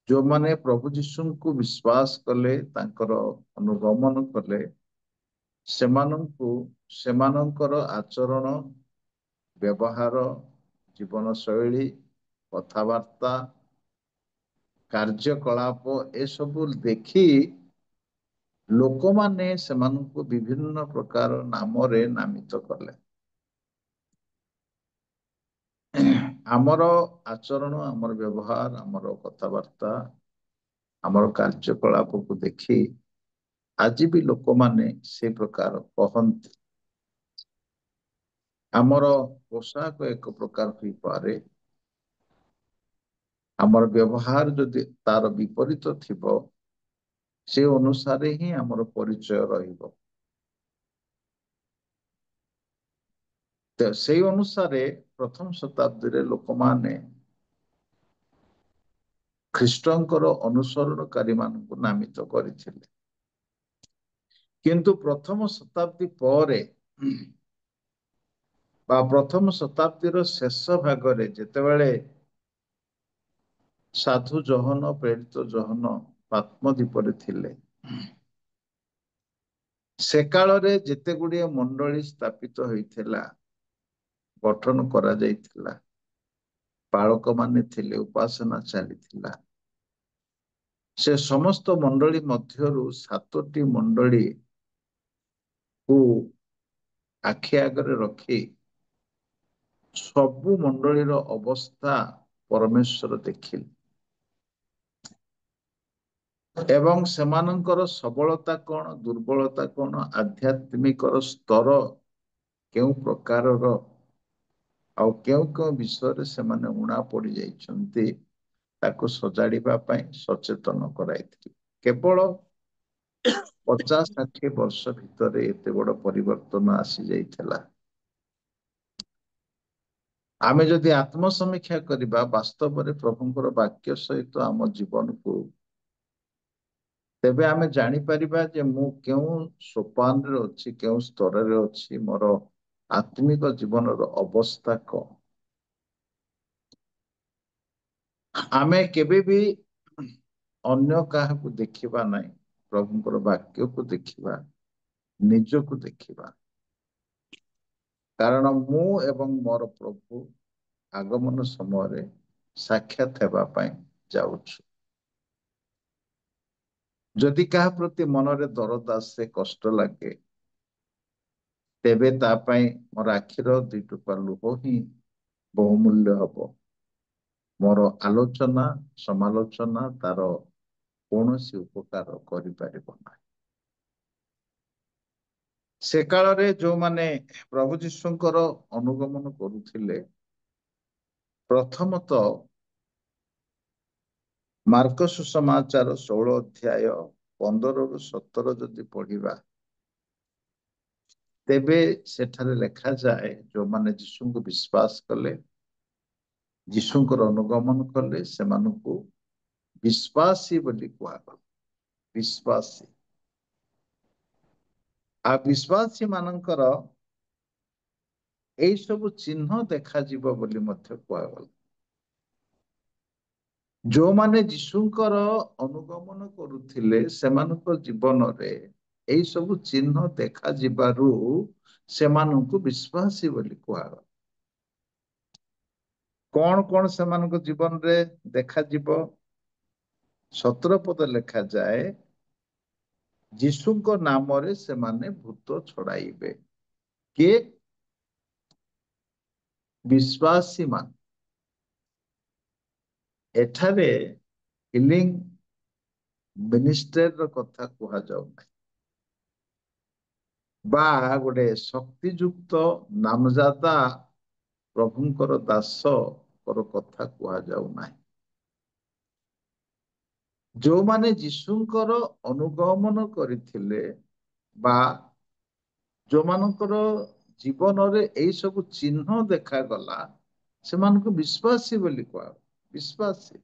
जो माने प्रभु यीशु को विश्वास कले तांकर अनुगमन कले ସେମାନଙ୍କୁ ସେମାନଙ୍କର ଆଚରଣ, ବ୍ୟବହାର, ଜୀବନଶୈଳୀ, କଥାବାର୍ତ୍ତା, କାର୍ଯ୍ୟକଳାପ ଏସବୁ ଦେଖି ଲୋକମାନେ ସେମାନଙ୍କୁ ବିଭିନ୍ନ ପ୍ରକାର ନାମରେ ନାମିତ କଲେ। ଆମର ଆଚରଣ, ଆମର ବ୍ୟବହାର, ଆମର କଥାବାର୍ତ୍ତା, ଆମର କାର୍ଯ୍ୟକଳାପକୁ ଦେଖି ଆଜି ବି ଲୋକମାନେ ସେ ପ୍ରକାର କହନ୍ତି। ଆମର ପୋଷାକ ଏକ ପ୍ରକାର ହୋଇପାରେ, ଆମର ବ୍ୟବହାର ଯଦି ତାର ବିପରୀତ ଥିବ, ସେ ଅନୁସାରେ ହିଁ ଆମର ପରିଚୟ ରହିବ। ତ ସେଇ ଅନୁସାରେ ପ୍ରଥମ ଶତାବ୍ଦୀରେ ଲୋକମାନେ ଖ୍ରୀଷ୍ଟଙ୍କର ଅନୁସରଣକାରୀ ମାନଙ୍କୁ ନାମିତ କରିଥିଲେ। କିନ୍ତୁ ପ୍ରଥମ ଶତାବ୍ଦୀ ପରେ ବା ପ୍ରଥମ ଶତାବ୍ଦୀର ଶେଷ ଭାଗରେ ଯେତେବେଳେ ସାଧୁ ଜହନ, ପ୍ରେରିତ ଜହନ ପାତ୍ମଦ୍ୱୀପରେ ଥିଲେ, ସେ କାଳରେ ଯେତେ ଗୁଡିଏ ମଣ୍ଡଳୀ ସ୍ଥାପିତ ହୋଇଥିଲା, ଗଠନ କରାଯାଇଥିଲା, ପାଳକମାନେ ଥିଲେ, ଉପାସନା ଚାଲିଥିଲା, ସେ ସମସ୍ତ ମଣ୍ଡଳୀ ମଧ୍ୟରୁ 7ଟି ମଣ୍ଡଳୀକୁ ଆଖି ଆଗରେ ରଖି ସବୁ ମଣ୍ଡଳୀର ଅବସ୍ଥା ପରମେଶ୍ୱର ଦେଖିଲେ ଏବଂ ସେମାନଙ୍କର ସବଳତା କଣ, ଦୁର୍ବଳତା କଣ, ଆଧ୍ୟାତ୍ମିକର ସ୍ତର କେଉଁ ପ୍ରକାରର, ଆଉ କେଉଁ କେଉଁ ବିଷୟରେ ସେମାନେ ଉଣା ପଡି ଯାଇଛନ୍ତି, ତାକୁ ସଜାଡିବା ପାଇଁ ସଚେତନ କରାଇଥିଲେ। କେବଳ 50-60 ବର୍ଷ ଭିତରେ ଏତେ ବଡ ପରିବର୍ତ୍ତନ ଆସି ଯାଇଥିଲା। ଆମେ ଯଦି ଆତ୍ମସମୀକ୍ଷା କରିବା, ବାସ୍ତବରେ ପ୍ରଭୁଙ୍କର ବାକ୍ୟ ସହିତ ଆମ ଜୀବନକୁ, ତେବେ ଆମେ ଜାଣିପାରିବା ଯେ ମୁଁ କେଉଁ ସୋପାନରେ ଅଛି, କେଉଁ ସ୍ତରରେ ଅଛି, ମୋର ଆତ୍ମିକ ଜୀବନର ଅବସ୍ଥା କଣ। ଆମେ କେବେ ବି ଅନ୍ୟ କାହାକୁ ଦେଖିବା ନାହିଁ, ପ୍ରଭୁଙ୍କର ବାକ୍ୟକୁ ଦେଖିବା, ନିଜକୁ ଦେଖିବା। କାରଣ ମୁଁ ଏବଂ ମୋର ପ୍ରଭୁ ଆଗମନ ସମୟରେ ସାକ୍ଷାତ ହେବା ପାଇଁ ଯାଉଛୁ। ଯଦି କାହା ପ୍ରତି ମନରେ ଦରଦ ଆସେ, କଷ୍ଟ ଲାଗେ, ତେବେ ତା ପାଇଁ ମୋର ଆଖିର 2 ଟୋପା ଲୁହ ହିଁ ବହୁମୂଲ୍ୟ ହବ। ମୋର ଆଲୋଚନା, ସମାଲୋଚନା ତାର କୌଣସି ଉପକାର କରିପାରିବ ନାହିଁ। ସେ କାଳରେ ଯୋଉମାନେ ପ୍ରଭୁ ଯୀଶୁଙ୍କର ଅନୁଗମନ କରୁଥିଲେ, ପ୍ରଥମତଃ ମାର୍କ ସୁସମାଚାର 16 ଅଧ୍ୟାୟ 15ରୁ 17 ଯଦି ପଢିବା, ତେବେ ସେଠାରେ ଲେଖାଯାଏ ଯୋଉମାନେ ଯୀଶୁଙ୍କୁ ବିଶ୍ୱାସ କଲେ, ଯୀଶୁଙ୍କର ଅନୁଗମନ କଲେ, ସେମାନଙ୍କୁ ବିଶ୍ୱାସୀ ବୋଲି କୁହାଗଲା। ବିଶ୍ୱାସୀ। ଆଉ ବିଶ୍ୱାସୀ ମାନଙ୍କର ଏଇ ସବୁ ଚିହ୍ନ ଦେଖାଯିବ ବୋଲି ମଧ୍ୟ କୁହାଗଲା। ଯୋଉମାନେ ଯୀଶୁଙ୍କର ଅନୁଗମନ କରୁଥିଲେ, ସେମାନଙ୍କ ଜୀବନରେ ଏଇ ସବୁ ଚିହ୍ନ ଦେଖାଯିବାରୁ ସେମାନଙ୍କୁ ବିଶ୍ୱାସୀ ବୋଲି କୁହାଗଲା। କଣ କଣ ସେମାନଙ୍କ ଜୀବନରେ ଦେଖାଯିବ? 17 ପଦ ଲେଖାଯାଏ, ଯୀଶୁଙ୍କ ନାମରେ ସେମାନେ ଭୂତ ଛଡାଇବେ। କିଏ? ବିଶ୍ୱାସୀ ମାନ। ଏଠାରେ ହିଲିଂ ମିନିଷ୍ଟ୍ରିର କଥା କୁହାଯାଉ ନାହିଁ, ବା ଗୋଟେ ଶକ୍ତିଯୁକ୍ତ ନାମଜାଦା ପ୍ରଭୁଙ୍କର ଦାସଙ୍କର କଥା କୁହାଯାଉ ନାହିଁ। ଯୋଉମାନେ ଯୀଶୁଙ୍କର ଅନୁଗମନ କରିଥିଲେ ବା ଯୋଉମାନଙ୍କର ଜୀବନରେ ଏଇ ସବୁ ଚିହ୍ନ ଦେଖାଗଲା, ସେମାନଙ୍କୁ ବିଶ୍ୱାସୀ ବୋଲି କୁହାଗଲା। ବିଶ୍ୱାସୀ।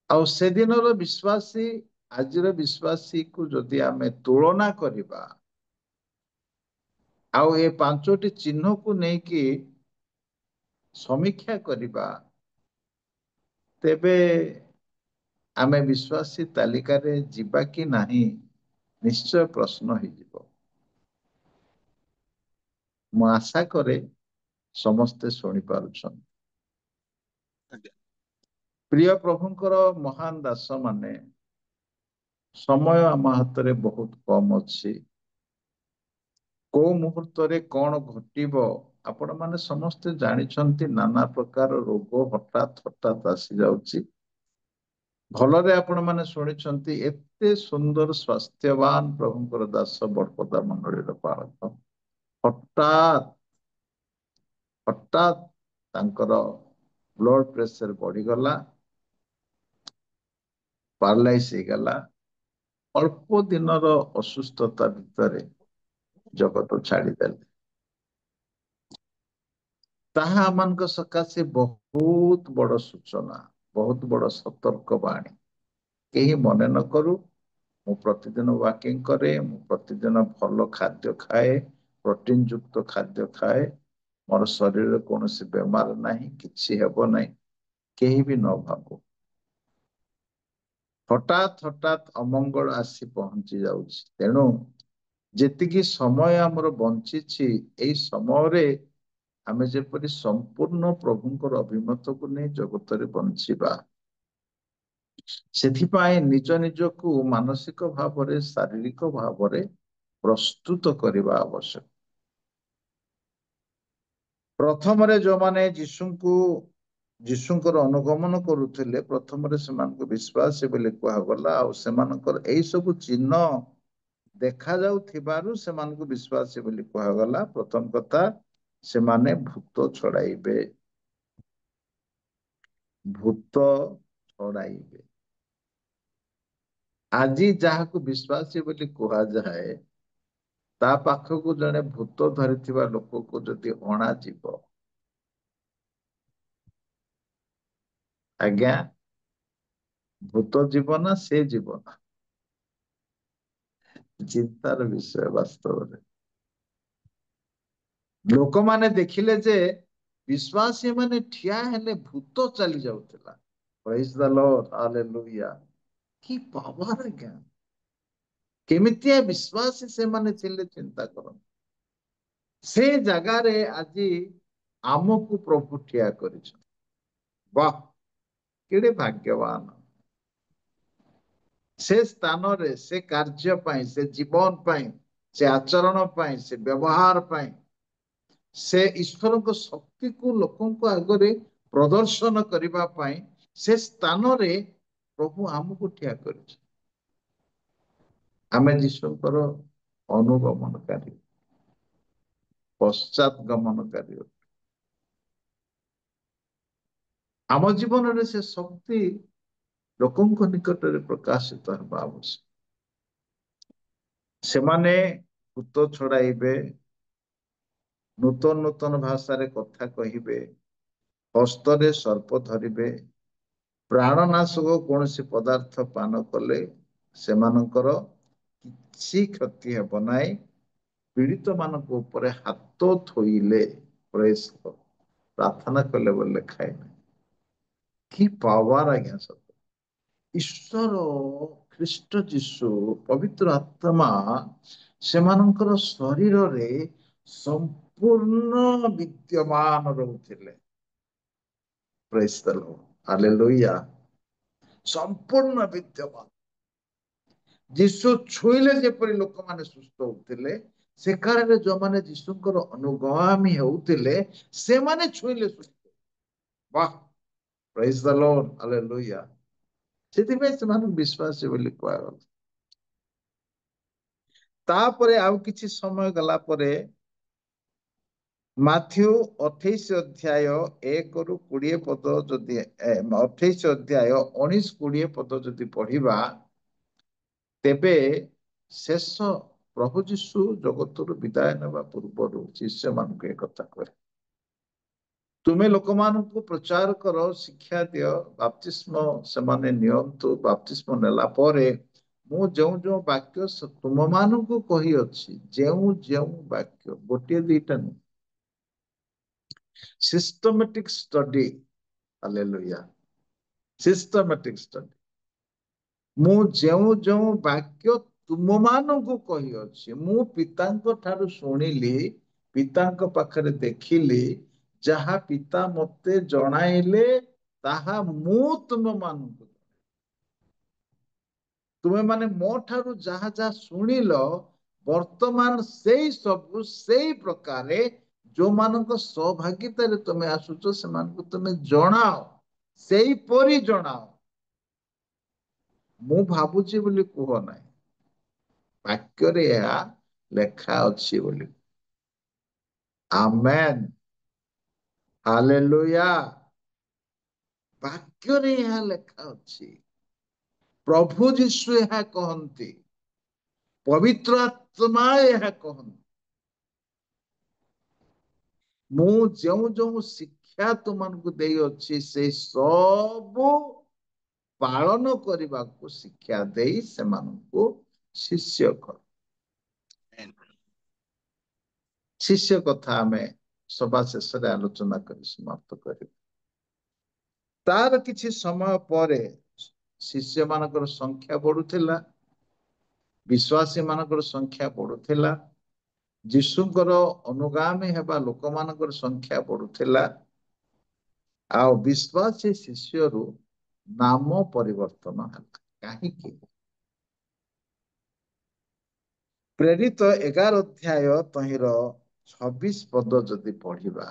ଆଉ ସେଦିନର ବିଶ୍ୱାସୀ, ଆଜିର ବିଶ୍ୱାସୀକୁ ଯଦି ଆମେ ତୁଳନା କରିବା, ଆଉ ଏ 5ଟି ଚିହ୍ନକୁ ନେଇକି ସମୀକ୍ଷା କରିବା, ତେବେ ଆମେ ବିଶ୍ୱାସୀ ତାଲିକାରେ ଯିବା କି ନାହିଁ, ନିଶ୍ଚୟ ପ୍ରଶ୍ନ ହେଇଯିବ। ମୁଁ ଆଶା କରେ ସମସ୍ତେ ଶୁଣିପାରୁଛନ୍ତି। ଆଜ୍ଞା। ପ୍ରିୟ ପ୍ରଭୁଙ୍କର ମହାନ ଦାସ ମାନେ, ସମୟ ଆମ ହାତରେ ବହୁତ କମ ଅଛି। କୋଉ ମୁହୂର୍ତ୍ତରେ କଣ ଘଟିବ ଆପଣ ମାନେ ସମସ୍ତେ ଜାଣିଛନ୍ତି। ନାନା ପ୍ରକାର ରୋଗ ହଠାତ୍ ହଠାତ୍ ଆସି ଯାଉଛି। ଭଲରେ ଆପଣ ମାନେ ଶୁଣିଛନ୍ତି, ଏତେ ସୁନ୍ଦର ସ୍ୱାସ୍ଥ୍ୟବାନ ପ୍ରଭୁଙ୍କର ଦାସ ବଡ଼ପଦା ମଣ୍ଡଳୀର ପାଳକ ହଠାତ୍ ହଠାତ୍ ତାଙ୍କର ବ୍ଲଡ ପ୍ରେସର ବଢିଗଲା, ପାରାଲାଇସ୍ ହେଇଗଲା। ଅଳ୍ପ ଦିନର ଅସୁସ୍ଥତା ଭିତରେ ଜଗତ ଛାଡ଼ିଦେଲେ। ତାହା ଆମମାନଙ୍କ ସକାଶେ ବହୁତ ବଡ ସୂଚନା, ବହୁତ ବଡ ସତର୍କ ବାଣୀ। କେହି ମନେ ନ କରୁ, ମୁଁ ପ୍ରତିଦିନ ୱାକିଂ କରେ, ମୁଁ ପ୍ରତିଦିନ ଭଲ ଖାଦ୍ୟ ଖାଏ, ପ୍ରୋଟିନ ଯୁକ୍ତ ଖାଦ୍ୟ ଖାଏ, ମୋର ଶରୀରରେ କୌଣସି ବେମାର ନାହିଁ, କିଛି ହେବ ନାହିଁ, କେହି ବି ନ ଭାବୁ। ହଠାତ୍ ହଠାତ୍ ଅମଙ୍ଗଳ ଆସି ପହଞ୍ଚି ଯାଉଛି। ତେଣୁ ଯେତିକି ସମୟ ଆମର ବଞ୍ଚିଛି, ଏଇ ସମୟରେ ଆମେ ଯେପରି ସମ୍ପୂର୍ଣ୍ଣ ପ୍ରଭୁଙ୍କର ଅଭିମତକୁ ନେଇ ଜଗତରେ ବଞ୍ଚିବା, ସେଥିପାଇଁ ନିଜ ନିଜକୁ ମାନସିକ ଭାବରେ, ଶାରୀରିକ ଭାବରେ ପ୍ରସ୍ତୁତ କରିବା ଆବଶ୍ୟକ। ପ୍ରଥମରେ ଯୋଉମାନେ ଯୀଶୁଙ୍କର ଅନୁଗମନ କରୁଥିଲେ, ପ୍ରଥମରେ ସେମାନଙ୍କୁ ବିଶ୍ୱାସୀ ବୋଲି କୁହାଗଲା। ଆଉ ସେମାନଙ୍କର ଏଇ ସବୁ ଚିହ୍ନ ଦେଖାଯାଉଥିବାରୁ ସେମାନଙ୍କୁ ବିଶ୍ୱାସୀ ବୋଲି କୁହାଗଲା। ପ୍ରଥମ କଥା, ସେମାନେ ଭୂତ ଛଡାଇବେ। ଭୂତ ଛଡାଇବେ। ଆଜି ଯାହାକୁ ବିଶ୍ୱାସୀ ବୋଲି କୁହାଯାଏ, ତା ପାଖକୁ ଜଣେ ଭୂତ ଧରିଥିବା ଲୋକକୁ ଯଦି ଅଣାଯିବ, ଆଜ୍ଞା, ଭୂତ ଯିବ ନା ସେ ଯିବ ନା? ଚିନ୍ତାର ବିଷୟ ବାସ୍ତବରେ। ଲୋକମାନେ ଦେଖିଲେ ଯେ ବିଶ୍ୱାସୀ ମାନେ ଠିଆ ହେଲେ ଭୂତ ଚାଲି ଯାଉଥିଲା। ପ୍ରେଜ୍ ଦ ଲର୍ଡ, ହାଲେଲୁୟା। କି ପାୱାର ଆଜ୍ଞା! କେମିତିଆ ବିଶ୍ୱାସୀ ସେମାନେ ଥିଲେ ଚିନ୍ତା କରନ୍ତୁ। ସେ ଜାଗାରେ ଆଜି ଆମକୁ ପ୍ରଭୁ ଠିଆ କରିଛନ୍ତି। ବାଃ, କେଡେ ଭାଗ୍ୟବାନ! ସେ ସ୍ଥାନରେ, ସେ କାର୍ଯ୍ୟ ପାଇଁ, ସେ ଜୀବନ ପାଇଁ, ସେ ଆଚରଣ ପାଇଁ, ସେ ବ୍ୟବହାର ପାଇଁ, ସେ ଈଶ୍ୱରଙ୍କ ଶକ୍ତିକୁ ଲୋକଙ୍କ ଆଗରେ ପ୍ରଦର୍ଶନ କରିବା ପାଇଁ ସେ ସ୍ଥାନରେ ପ୍ରଭୁ ଆମକୁ ଠିଆ କରିଛି। ଆମେ ଯୀଶୁଙ୍କର ଅନୁଗମନକାରୀ, ପଶ୍ଚାତ ଗମନକାରୀ। ଆମ ଜୀବନରେ ସେ ଶକ୍ତି ଲୋକଙ୍କ ନିକଟରେ ପ୍ରକାଶିତ ହେବା ଆବଶ୍ୟକ। ସେମାନେ ଭୂତ ଛଡାଇବେ, ନୂତନ ନୂତନ ଭାଷାରେ କଥା କହିବେ, ହସ୍ତରେ ସର୍ପ ଧରିବେ, ପ୍ରାଣନାଶକ କୌଣସି ପଦାର୍ଥ ପାନ କଲେ ସେମାନଙ୍କର କିଛି କ୍ଷତି ହେବ ନାହିଁ। ପୀଡ଼ିତ ମାନଙ୍କ ଉପରେ ହାତ ଥୋଇଲେ, ପ୍ରାର୍ଥନା କଲେ ବୋଲି ଲେଖାଏ। କି ପାୱାର ଆଜ୍ଞା! ସତ ଈଶ୍ୱର ଖ୍ରୀଷ୍ଟ ଯୀଶୁ ପବିତ୍ର ଆତ୍ମା ସେମାନଙ୍କର ଶରୀରରେ ସମ୍ପୂର୍ଣ୍ଣ ବିଦ୍ୟମାନ ରହୁଥିଲେ। ପ୍ରେଜ୍ ଦ ଲର୍ଡ, ହାଲେଲୁୟା। ସମ୍ପୂର୍ଣ୍ଣ ବିଦ୍ୟମାନ। ଯୀଶୁ ଛୁଇଁଲେ ଯେପରି ଲୋକମାନେ ସୁସ୍ଥ ହଉଥିଲେ, ସେ କାଳରେ ଯୋଉମାନେ ଯୀଶୁଙ୍କର ଅନୁଗାମୀ ହେଉଥିଲେ, ସେମାନେ ଛୁଇଁଲେ ସୁସ୍ଥ। ବାଃ, ପ୍ରେଜ୍ ଦ ଲର୍ଡ, ହାଲେଲୁୟା। ସେଥିପାଇଁ ସେମାନଙ୍କୁ ବିଶ୍ୱାସୀ ବୋଲି କୁହାଗଲା। ତାପରେ ଆଉ କିଛି ସମୟ ଗଲା ପରେ ମାଥ୍ୟୁ 28 ଅଧ୍ୟାୟ 1-20 ପଦ ଯଦି 28 ଅଧ୍ୟାୟ 19-20 ପଦ ଯଦି ପଢିବା, ତେବେ ଶେଷ ପ୍ରଭୁ ଯୀଶୁ ଜଗତରୁ ବିଦାୟ ନେବା ପୂର୍ବରୁ ଶିଷ୍ୟମାନଙ୍କୁ ଏ କଥା କରେ, ତୁମେ ଲୋକମାନଙ୍କୁ ପ୍ରଚାର କର, ଶିକ୍ଷା ଦିଅ, ବାପ୍ତିସ୍ମ ସେମାନେ ନିଅନ୍ତୁ। ବାପ୍ତିସ୍ମ ନେଲା ପରେ ମୁଁ ଯେଉଁ ଯେଉଁ ବାକ୍ୟ ତୁମମାନଙ୍କୁ କହିଅଛି, ଯେଉଁ ଯେଉଁ ବାକ୍ୟ, ଗୋଟିଏ ଦିଟା ନୁହେଁ, systematic study, hallelujah, systematic study. ମୁଁ ଯେଉଁ ଯେଉଁ ବାକ୍ୟ ତୁମମାନଙ୍କୁ କହିଅଛି, ମୁଁ ପିତାଙ୍କ ଠାରୁ ଶୁଣିଲି, ପିତାଙ୍କ ପାଖରେ ଦେଖିଲି, ଯାହା ପିତା ମତେ ଜଣାଇଲେ ତାହା ମୁଁ ତୁମମାନଙ୍କୁ, ତୁମେ ମାନେ ମୋ ଠାରୁ ଯାହା ଯାହା ଶୁଣିଲ ବର୍ତ୍ତମାନ ସେଇ ସବୁ ସେଇ ପ୍ରକାରେ ଯୋଉମାନଙ୍କ ସହଭାଗିତାରେ ତୁମେ ଆସୁଛ ସେମାନଙ୍କୁ ତୁମେ ଜଣାଅ, ସେଇପରି ଜଣାଅ। ମୁଁ ଭାବୁଛି ବୋଲି କୁହ ନାହିଁ, ବାକ୍ୟରେ ଏହା ଲେଖା ଅଛି ବୋଲି। ଆମେନ୍, ହାଲେଲୁୟା। ବାକ୍ୟରେ ଏହା ଲେଖା ଅଛି, ପ୍ରଭୁ ଯୀଶୁ ଏହା କହନ୍ତି, ପବିତ୍ର ଆତ୍ମା ଏହା କହନ୍ତି, ମୁଁ ଯେଉଁ ଯେଉଁ ଶିକ୍ଷା ତୁମମାନଙ୍କୁ ଦେଇଅଛି ସେଇ ସବୁ ପାଳନ କରିବାକୁ ଶିକ୍ଷା ଦେଇ ସେମାନଙ୍କୁ ଶିଷ୍ୟ କର। ଶିଷ୍ୟ କଥା ଆମେ ସଭା ଶେଷରେ ଆଲୋଚନା କରି ସମାପ୍ତ କରିବା। ତାର କିଛି ସମୟ ପରେ ଶିଷ୍ୟ ମାନଙ୍କର ସଂଖ୍ୟା ବଢୁଥିଲା, ବିଶ୍ୱାସୀ ମାନଙ୍କର ସଂଖ୍ୟା ବଢୁଥିଲା, ଯୀଶୁଙ୍କର ଅନୁଗାମୀ ହେବା ଲୋକମାନଙ୍କର ସଂଖ୍ୟା ବଢୁଥିଲା, ଆଉ ବିଶ୍ୱାସୀ ଶିଷ୍ୟରୁ ନାମ ପରିବର୍ତ୍ତନ ହେଲା। କାହିଁକି? ପ୍ରେରିତ 11 ଅଧ୍ୟାୟ ତହିଁର 26 ପଦ ଯଦି ପଢିବା,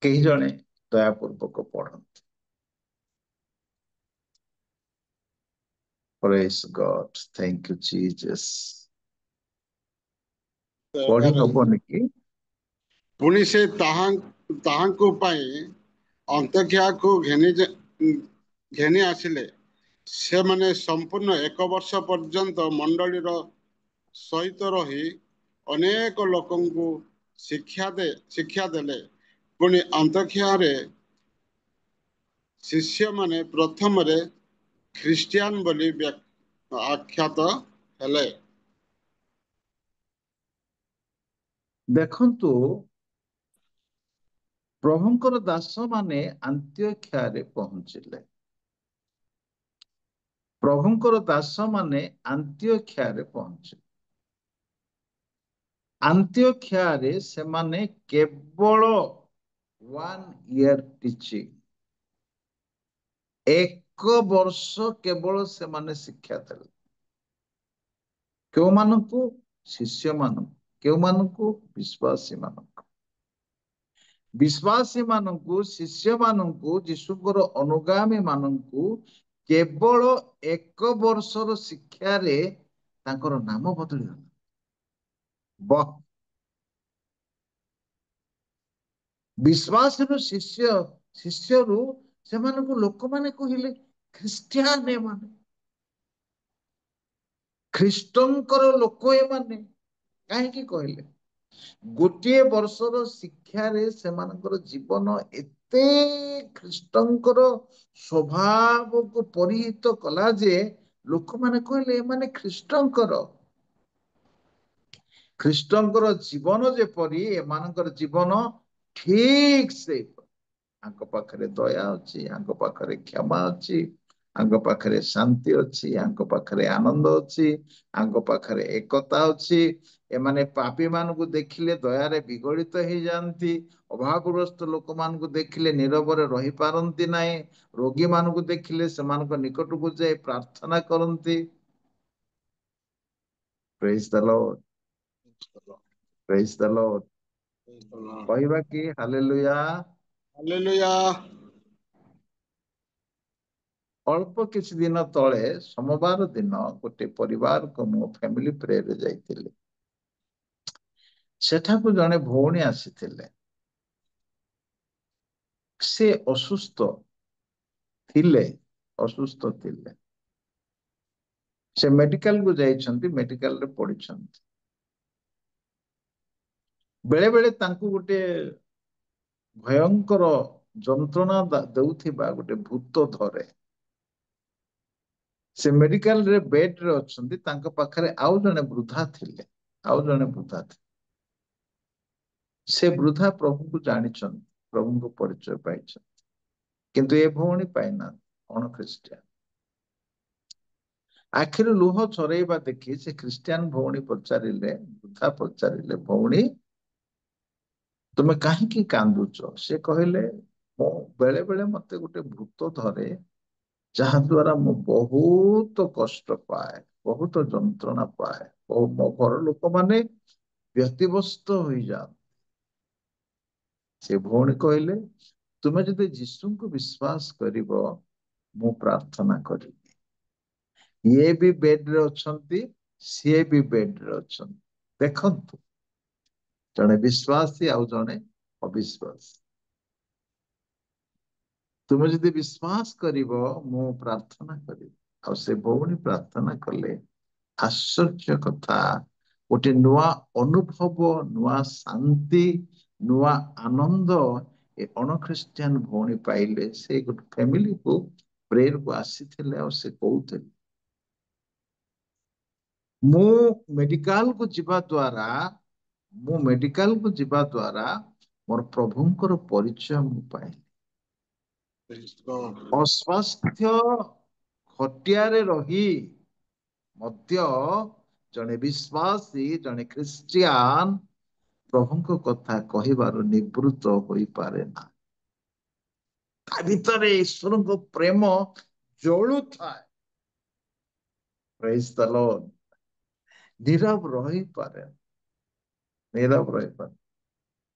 କେହି ଜଣେ ଦୟାପୂର୍ବକ ପଢନ୍ତି। Praise God, thank you Jesus। ପଢି ହବନି କି? ପୁଣି ସେ ତାହାଙ୍କୁ ପାଇଁ ଅନ୍ତାକ୍ଷାକୁ ଘେନି ଆସିଲେ। ସେମାନେ ସମ୍ପୂର୍ଣ୍ଣ 1 ବର୍ଷ ପର୍ଯ୍ୟନ୍ତ ମଣ୍ଡଳୀର ସହିତ ରହି ଅନେକ ଲୋକଙ୍କୁ ଶିକ୍ଷା ଦେଲେ। ପୁଣି ଅନ୍ତାକ୍ଷାରେ ଶିଷ୍ୟମାନେ ପ୍ରଥମରେ ଖ୍ରୀଷ୍ଟିଆନ ବୋଲି ଆଖ୍ୟାତ ହେଲେ। ଦେଖନ୍ତୁ, ପ୍ରଭୁଙ୍କର ଦାସମାନେ ଆନ୍ତିଓଖ୍ୟାରେ ପହଞ୍ଚିଲେ। ପ୍ରଭୁଙ୍କର ଦାସମାନେ ଆନ୍ତିଓଖ୍ୟାରେ ପହଞ୍ଚିଲେ। ଆନ୍ତିଓଖ୍ୟାରେ ସେମାନେ କେବଳ 1 year ଟିଚିଂ, 1 ବର୍ଷ କେବଳ ସେମାନେ ଶିକ୍ଷା ଦେଲେ। କେଉଁମାନଙ୍କୁ? ଶିଷ୍ୟମାନଙ୍କୁ। କେଉଁମାନଙ୍କୁ? ବିଶ୍ୱାସୀ ମାନଙ୍କୁ। ବିଶ୍ୱାସୀ ମାନଙ୍କୁ, ଶିଷ୍ୟମାନଙ୍କୁ, ଯୀଶୁଙ୍କର ଅନୁଗାମୀ ମାନଙ୍କୁ କେବଳ 1 ବର୍ଷର ଶିକ୍ଷାରେ ତାଙ୍କର ନାମ ବଦଳିଗଲା। ବିଶ୍ୱାସରୁ ଶିଷ୍ୟରୁ ସେମାନଙ୍କୁ ଲୋକମାନେ କହିଲେ ଖ୍ରୀଷ୍ଟିଆନ ଏମାନେ, ଖ୍ରୀଷ୍ଟଙ୍କର ଲୋକ ଏମାନେ। କାହିଁକି କହିଲେ? ଗୋଟିଏ ବର୍ଷର ଶିକ୍ଷାରେ ସେମାନଙ୍କର ଜୀବନ ଏତେ ଖ୍ରୀଷ୍ଟଙ୍କର ସ୍ୱଭାବକୁ ପରିହିତ କଲା ଯେ ଲୋକମାନେ କହିଲେ ଏମାନେ ଖ୍ରୀଷ୍ଟଙ୍କର। ଖ୍ରୀଷ୍ଟଙ୍କର ଜୀବନ ଯେପରି ଏମାନଙ୍କର ଜୀବନ ଠିକ ସେପରି। ଆଙ୍କ ପାଖରେ ଦୟା ଅଛି, ଆଙ୍କ ପାଖରେ କ୍ଷମା ଅଛି, ଆଙ୍କ ପାଖରେ ଶାନ୍ତି ଅଛି, ଆଙ୍କ ପାଖରେ ଆନନ୍ଦ ଅଛି, ଆଙ୍କ ପାଖରେ ଏକତା ଅଛି। ଏମାନେ ପାପୀ ମାନଙ୍କୁ ଦେଖିଲେ ଦୟାରେ ବିଗଳିତ ହେଇଯାଆନ୍ତି, ଅଭାବଗ୍ରସ୍ତ ଲୋକମାନଙ୍କୁ ଦେଖିଲେ ନୀରବରେ ରହିପାରନ୍ତି ନାହିଁ, ରୋଗୀ ମାନଙ୍କୁ ଦେଖିଲେ ସେମାନଙ୍କ ନିକଟକୁ ଯାଇ ପ୍ରାର୍ଥନା କରନ୍ତି। ପ୍ରେଜ୍ ଦ ଲର୍ଡ, ପ୍ରେଜ୍ ଦ ଲର୍ଡ। କହିବା କି ହାଲେଲୁୟା, ହାଲେଲୁୟା। ଅଳ୍ପ କିଛି ଦିନ ତଳେ ସୋମବାର ଦିନ ଗୋଟେ ପରିବାରକୁ ମୁଁ ଫ୍ୟାମିଲି ପ୍ରେୟରରେ ଯାଇଥିଲି। ସେଠାକୁ ଜଣେ ଭଉଣୀ ଆସିଥିଲେ। ସେ ଅସୁସ୍ଥ ଥିଲେ। ସେ ମେଡିକାଲକୁ ଯାଇଛନ୍ତି, ମେଡିକାଲରେ ପଡିଛନ୍ତି। ବେଳେ ବେଳେ ତାଙ୍କୁ ଗୋଟେ ଭୟଙ୍କର ଯନ୍ତ୍ରଣା ଦେଉଥିବା ଗୋଟେ ଭୂତ ଧରେ। ସେ ମେଡିକାଲରେ ବେଡରେ ଅଛନ୍ତି, ତାଙ୍କ ପାଖରେ ଆଉ ଜଣେ ବୃଦ୍ଧା ଥିଲେ। ସେ ବୃଦ୍ଧା ପ୍ରଭୁଙ୍କୁ ଜାଣିଛନ୍ତି, ପ୍ରଭୁଙ୍କୁ ପରିଚୟ ପାଇଛନ୍ତି, କିନ୍ତୁ ଏ ଭଉଣୀ ପାଇନାହାନ୍ତି, ଅଣ ଖ୍ରୀଷ୍ଟିଆନ। ଆଖିରୁ ଲୁହ ଝରେଇବା ଦେଖି ସେ ଖ୍ରୀଷ୍ଟିଆନ ଭଉଣୀ ପଚାରିଲେ, ବୃଦ୍ଧା ପଚାରିଲେ, ଭଉଣୀ ତୁମେ କାହିଁକି କାନ୍ଦୁଛ? ସେ କହିଲେ, ମୁଁ ବେଳେ ବେଳେ ମତେ ଗୋଟେ ଭୂତ ଧରେ, ଯାହା ଦ୍ୱାରା ମୁଁ ବହୁତ କଷ୍ଟ ପାଏ, ବହୁତ ଯନ୍ତ୍ରଣା ପାଏ, ମୋ ଘର ଲୋକମାନେ ବ୍ୟତିବ୍ୟସ୍ତ ହୋଇଯାଆନ୍ତି। ସେ ଭଉଣୀ କହିଲେ, ତୁମେ ଯଦି ଯୀଶୁଙ୍କୁ ବିଶ୍ୱାସ କରିବ, ମୁଁ ପ୍ରାର୍ଥନା କରିବି। ଇଏ ବି ବେଡରେ ଅଛନ୍ତି, ସିଏ ବି ବେଡରେ ଅଛନ୍ତି। ଦେଖନ୍ତୁ, ଜଣେ ବିଶ୍ୱାସୀ ଆଉ ଜଣେ ଅବିଶ୍ୱାସୀ। ତୁମେ ଯଦି ବିଶ୍ୱାସ କରିବ, ମୁଁ ପ୍ରାର୍ଥନା କରିବି। ଆଉ ସେ ଭଉଣୀ ପ୍ରାର୍ଥନା କଲେ। ଆଶ୍ଚର୍ଯ୍ୟ କଥା, ଗୋଟେ ନୂଆ ଅନୁଭବ, ନୂଆ ଶାନ୍ତି, ନୂଆ ଆନନ୍ଦ ଏ ଅଣଖ୍ରୀଷ୍ଟିଆନ ଭଉଣୀ ପାଇଲେ। ସେ ଗୋଟେ ଫ୍ୟାମିଲିକୁ ପ୍ରେୟରକୁ ଆସିଥିଲେ ଆଉ ସେ କହୁଥିଲେ, ମୁଁ ମେଡିକାଲକୁ ଯିବା ଦ୍ୱାରା ମୋର ପ୍ରଭୁଙ୍କର ପରିଚୟ ମୁଁ ପାଇଲି। Praise God. ଅସ୍ୱାସ୍ଥ୍ୟ ଖଟିଆରେ ରହି ମଧ୍ୟ ଜଣେ ବିଶ୍ୱାସୀ, ଜଣେ ଖ୍ରୀଷ୍ଟିଆନ ପ୍ରଭୁଙ୍କ କଥା କହିବାରୁ ନିବୃତ୍ତ ହୋଇପାରେ ନା। ତା ଭିତରେ ଈଶ୍ୱରଙ୍କ ପ୍ରେମ ଜଳୁଥାଏ। ପ୍ରେଜ୍ ଦ ଲର୍ଡ। ନୀରବ ରହିପାରେ, ନୀରବ ରହିପାରେ।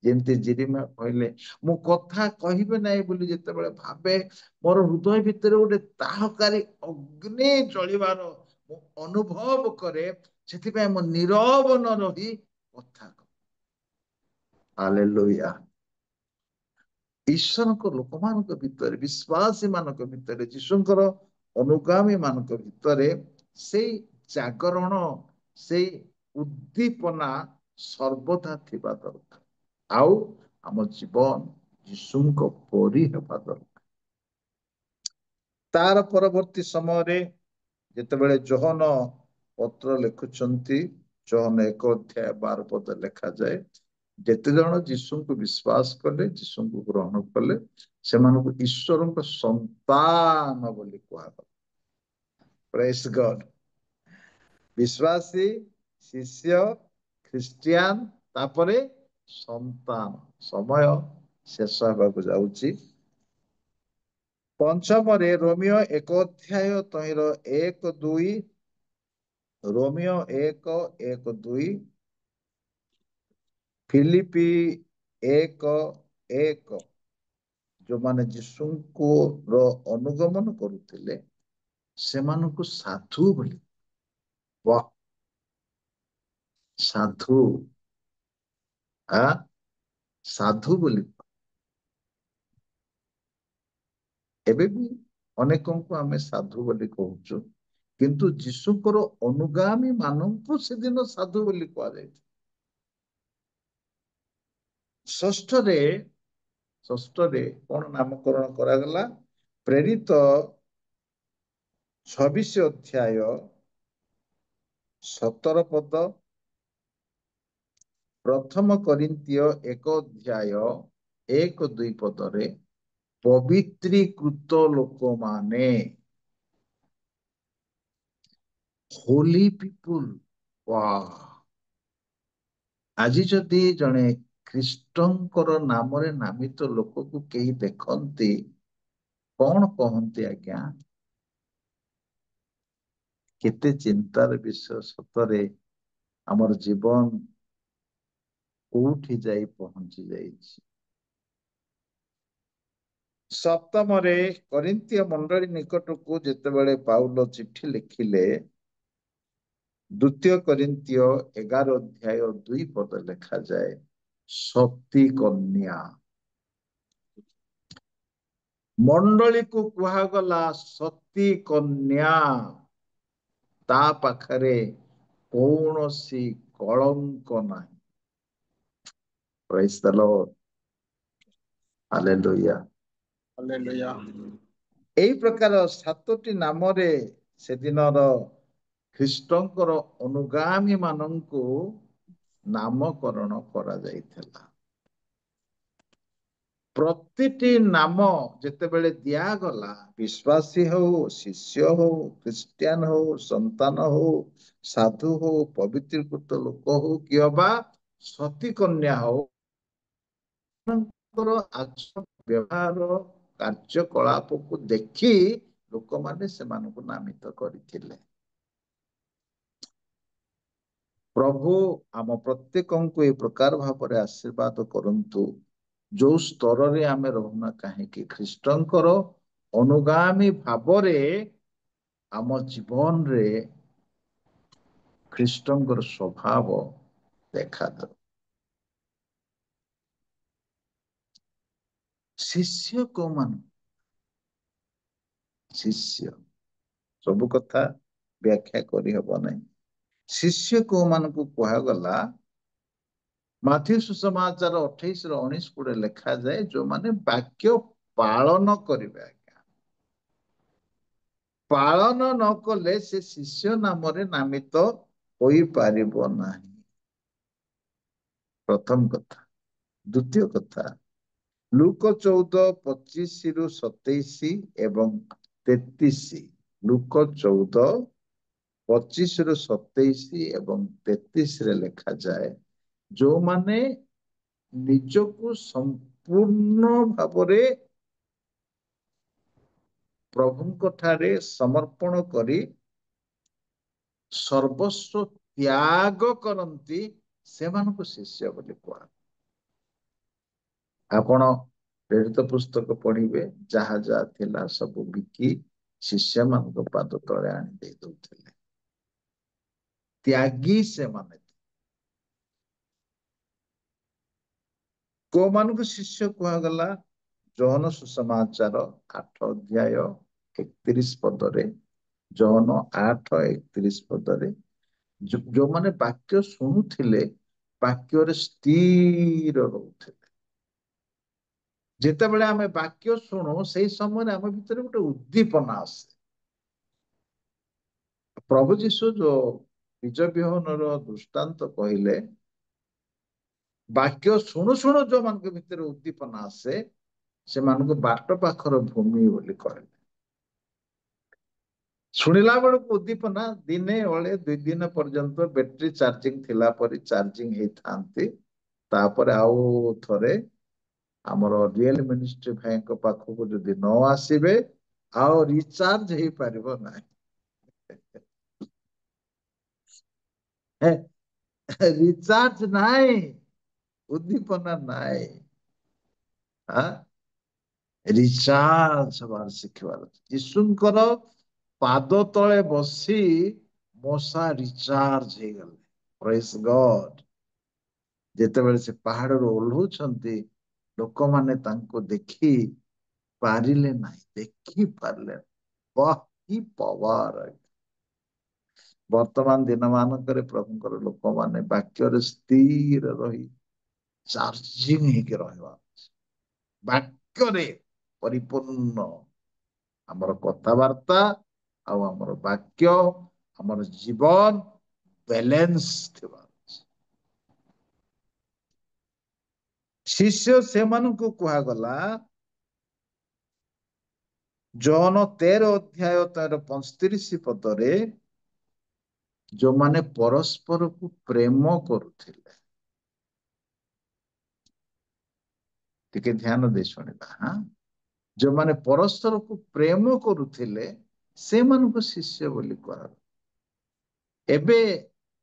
ଯେମିତି ଜିରିମା କହିଲେ, ମୁଁ କଥା କହିବେ ନାହିଁ ବୋଲି ଯେତେବେଳେ ଭାବେ, ମୋର ହୃଦୟ ଭିତରେ ଗୋଟେ ତାହାକାରୀ ଅଗ୍ନି ଜଳିବାର ମୁଁ ଅନୁଭବ କରେ। ସେଥିପାଇଁ ମୁଁ ନୀରବ ନ ରହି କଥା କରେ। ହାଲେଲୁୟା। ଈଶ୍ୱରଙ୍କ ଲୋକମାନଙ୍କ ଭିତରେ, ବିଶ୍ୱାସୀ ମାନଙ୍କ ଭିତରେ, ଯୀଶୁଙ୍କର ଅନୁଗାମୀ ମାନଙ୍କ ଭିତରେ ସେଇ ଜାଗରଣ, ସେଇ ଉଦ୍ଦୀପନା ସର୍ବଦା ଥିବା ଦରକାର। ଆଉ ଆମ ଜୀବନ ଯୀଶୁଙ୍କ ପରି ହେବା ଦରକାର। ତାର ପରବର୍ତ୍ତୀ ସମୟରେ ଯେତେବେଳେ ଯୋହନ ପତ୍ର ଲେଖୁଛନ୍ତି, ଯୋହନ 1:12 ଲେଖାଯାଏ, ଯେତେ ଜଣ ଯୀଶୁଙ୍କୁ ବିଶ୍ୱାସ କଲେ, ଯୀଶୁଙ୍କୁ ଗ୍ରହଣ କଲେ, ସେମାନଙ୍କୁ ଈଶ୍ୱରଙ୍କ ସନ୍ତାନ ବୋଲି କୁହାଗଲା। ପ୍ରେଜ୍ ଗଡ୍। ବିଶ୍ୱାସୀ, ଶିଷ୍ୟ, ଖ୍ରୀଷ୍ଟିଆନ, ତାପରେ ସନ୍ତାନ। ସମୟ ଶେଷ ହେବାକୁ ଯାଉଛି। ପଞ୍ଚମରେ ରୋମିଓ 1 ତହିଁର 1-2, ରୋମିଓ 1:1-2, ଫିଲିପି 1:1, ଯୋଉମାନେ ଯୀଶୁଙ୍କର ଅନୁଗମନ କରୁଥିଲେ ସେମାନଙ୍କୁ ସାଧୁ ବୋଲି, ସାଧୁ, ସାଧୁ ବୋଲି। ଏବେ ବି ଅନେକଙ୍କୁ ଆମେ ସାଧୁ ବୋଲି କହୁଛୁ, କିନ୍ତୁ ଯୀଶୁଙ୍କର ଅନୁଗାମୀ ମାନଙ୍କୁ ସେଦିନ ସାଧୁ ବୋଲି କୁହାଯାଇଥିଲା। ଷଷ୍ଠରେ କଣ ନାମକରଣ କରାଗଲା? ପ୍ରେରିତ 26:17, ପ୍ରଥମ କରିନ୍ଥୀୟ 1:1-2 ପବିତ୍ରୀକୃତ ଲୋକମାନେ, ହୋଲି ପିପୁଲ। ଆଜି ଯଦି ଜଣେ ଖ୍ରୀଷ୍ଟଙ୍କର ନାମରେ ନାମିତ ଲୋକକୁ କେହି ଦେଖନ୍ତି, କଣ କହନ୍ତି ଆଜ୍ଞା? କେତେ ଚିନ୍ତାର ବିଷୟ ସତରେ। ଆମର ଜୀବନ କୋଉଠି ଯାଇ ପହଞ୍ଚି ଯାଇଛି। ସପ୍ତମରେ କରିନ୍ଥୀୟ ମଣ୍ଡଳୀ ନିକଟକୁ ଯେତେବେଳେ ପାଉଲ ଚିଠି ଲେଖିଲେ, 2 କରିନ୍ଥୀୟ 11:2 ଲେଖାଯାଏ, ସତୀ କନ୍ୟା। ମଣ୍ଡଳୀକୁ କୁହାଗଲା ସତୀ କନ୍ୟା, ତା ପାଖରେ କୌଣସି କଳଙ୍କ ନାହିଁ। ପ୍ରେଜ୍ ଦ ଲର୍ଡ। ହାଲେଲୁୟା। Hallelujah. ଏହି ପ୍ରକାର 7ଟି ନାମରେ ସେଦିନର ଖ୍ରୀଷ୍ଟଙ୍କର ଅନୁଗାମୀ ମାନଙ୍କୁ ନାମକରଣ କରାଯାଇଥିଲା। ପ୍ରତିଟି ନାମ ଯେତେବେଳେ ଦିଆଗଲା, ବିଶ୍ୱାସୀ ହଉ, ଶିଷ୍ୟ ହଉ, ଖ୍ରୀଷ୍ଟିଆନ ହଉ, ସନ୍ତାନ ହଉ, ସାଧୁ ହଉ, ପବିତ୍ରୀକୃତ ଲୋକ ହଉ, କି ଅବା ସତୀ କନ୍ୟା ହଉ, ତାଙ୍କର ଆଚରଣ ବ୍ୟବହାର କାର୍ଯ୍ୟକଳାପକୁ ଦେଖି ଲୋକମାନେ ସେମାନଙ୍କୁ ନାମିତ କରିଥିଲେ। ପ୍ରଭୁ ଆମ ପ୍ରତ୍ୟେକଙ୍କୁ ଏ ପ୍ରକାର ଭାବରେ ଆଶୀର୍ବାଦ କରନ୍ତୁ, ଯୋଉ ସ୍ତରରେ ଆମେ ରହୁନା କାହିଁକି, ଖ୍ରୀଷ୍ଟଙ୍କର ଅନୁଗାମୀ ଭାବରେ ଆମ ଜୀବନରେ ଖ୍ରୀଷ୍ଟଙ୍କର ସ୍ୱଭାବ ଦେଖାଦେବ। ଶିଷ୍ୟ କୋଉମାନେ? ଶିଷ୍ୟ, ସବୁ କଥା ବ୍ୟାଖ୍ୟା କରିହବ ନାହିଁ। ଶିଷ୍ୟ କୋଉମାନଙ୍କୁ କୁହାଗଲା? ମାଥ୍ୟୁ ସୁସମାଚାର 28:19-20 ଲେଖାଯାଏ, ଯୋଉମାନେ ବାକ୍ୟ ପାଳନ କରିବେ। ଆଜ୍ଞା, ପାଳନ ନ କଲେ ସେ ଶିଷ୍ୟ ନାମରେ ନାମିତ ହୋଇପାରିବ ନାହିଁ। ପ୍ରଥମ କଥା। ଦ୍ୱିତୀୟ କଥା, ଲୁକ 14:25-27 ଏବଂ 33। ଲୁକ 14:25-27 ଏବଂ 33ରେ ଲେଖାଯାଏ, ଯୋଉମାନେ ନିଜକୁ ସମ୍ପୂର୍ଣ୍ଣ ଭାବରେ ପ୍ରଭୁଙ୍କ ଠାରେ ସମର୍ପଣ କରି ସର୍ବସ୍ୱ ତ୍ୟାଗ କରନ୍ତି, ସେମାନଙ୍କୁ ଶିଷ୍ୟ ବୋଲି କୁହାଯାଏ। ଆପଣ ପ୍ରେରିତ ପୁସ୍ତକ ପଢିବେ, ଯାହା ଯାହା ଥିଲା ସବୁ ବିକି ଶିଷ୍ୟମାନଙ୍କ ପାଦ ତଳେ ଆଣି ଦେଇ ଦଉଥିଲେ। ତ୍ୟାଗୀ ସେମାନେ। କୋଉମାନଙ୍କୁ ଶିଷ୍ୟ କୁହାଗଲା? ଯୋହନ ସୁସମାଚାର 8:31 ଯୋହନ 8:31 ଯୋଉମାନେ ବାକ୍ୟ ଶୁଣୁଥିଲେ, ବାକ୍ୟରେ ସ୍ଥିର ରହୁଥିଲେ। ଯେତେବେଳେ ଆମେ ବାକ୍ୟ ଶୁଣୁ, ସେଇ ସମୟରେ ଆମ ଭିତରେ ଗୋଟେ ଉଦ୍ଦୀପନା ଆସେ। ପ୍ରଭୁ ଯୀଶୁ ଯୋଉ ବୀଜ ବିହନର ଦୃଷ୍ଟାନ୍ତ କହିଲେ, ବାକ୍ୟ ଶୁଣୁ ଶୁଣୁ ଯୋଉମାନଙ୍କ ଭିତରେ ଉଦ୍ଦୀପନା ଆସେ, ସେମାନଙ୍କୁ ବାଟ ପାଖର ଭୂମି ବୋଲି କହିଲେ। ଶୁଣିଲା ବେଳକୁ ଉଦ୍ଦୀପନା, ଦିନେ ଓଳେ 2 ଦିନ ପର୍ଯ୍ୟନ୍ତ ବ୍ୟାଟେରୀ ଚାର୍ଜିଂ ଥିଲା ପରି ଚାର୍ଜିଂ ହେଇଥାନ୍ତି। ତାପରେ ଆଉ ଥରେ ଆମର ରିଏଲ ମିନିଷ୍ଟ୍ରି ଭାଇଙ୍କ ପାଖକୁ ଯଦି ନ ଆସିବେ, ଆଉ ରିଚାର୍ଜ ହେଇପାରିବ ନାହିଁ। ରିଚାର୍ଜ ନାହିଁ, ଉଦ୍ଦୀପନା ନାହିଁ। ରିଚାର୍ଜ ହବାର ଶିଖିବାର ଅଛି। ଯୀଶୁଙ୍କର ପାଦ ତଳେ ବସି ମଶା ରିଚାର୍ଜ ହେଇଗଲେ। ପ୍ରେଜ୍ ଗଡ୍। ଯେତେବେଳେ ସେ ପାହାଡରୁ ଓହ୍ଲଉଛନ୍ତି, ଲୋକମାନେ ତାଙ୍କୁ ଦେଖି ପାରିଲେ ନାହିଁ, ଦେଖି ପାରିଲେ। ବାଃ, କି ପାୱାର! ବର୍ତ୍ତମାନ ଦିନମାନଙ୍କରେ ପ୍ରଭୁଙ୍କର ଲୋକମାନେ ବାକ୍ୟରେ ସ୍ଥିର ରହି ଚାର୍ଜିଂ ହେଇକି ରହିବା ଅଛି। ବାକ୍ୟରେ ପରିପୂର୍ଣ୍ଣ ଆମର କଥାବାର୍ତ୍ତା ଆଉ ଆମର ବାକ୍ୟ, ଆମର ଜୀବନ ବ୍ୟାଲେନ୍ସ ଥିବା ଅଛି। ଶିଷ୍ୟ ସେମାନଙ୍କୁ କୁହାଗଲା, ଯୋହନ 13:35 ଯୋଉମାନେ ପରସ୍ପରକୁ ପ୍ରେମ କରୁଥିଲେ। ଟିକେ ଧ୍ୟାନ ଦେଇ ଶୁଣିବା। ଯୋଉମାନେ ପରସ୍ପରକୁ ପ୍ରେମ କରୁଥିଲେ, ସେମାନଙ୍କୁ ଶିଷ୍ୟ ବୋଲି କୁହାଗଲା।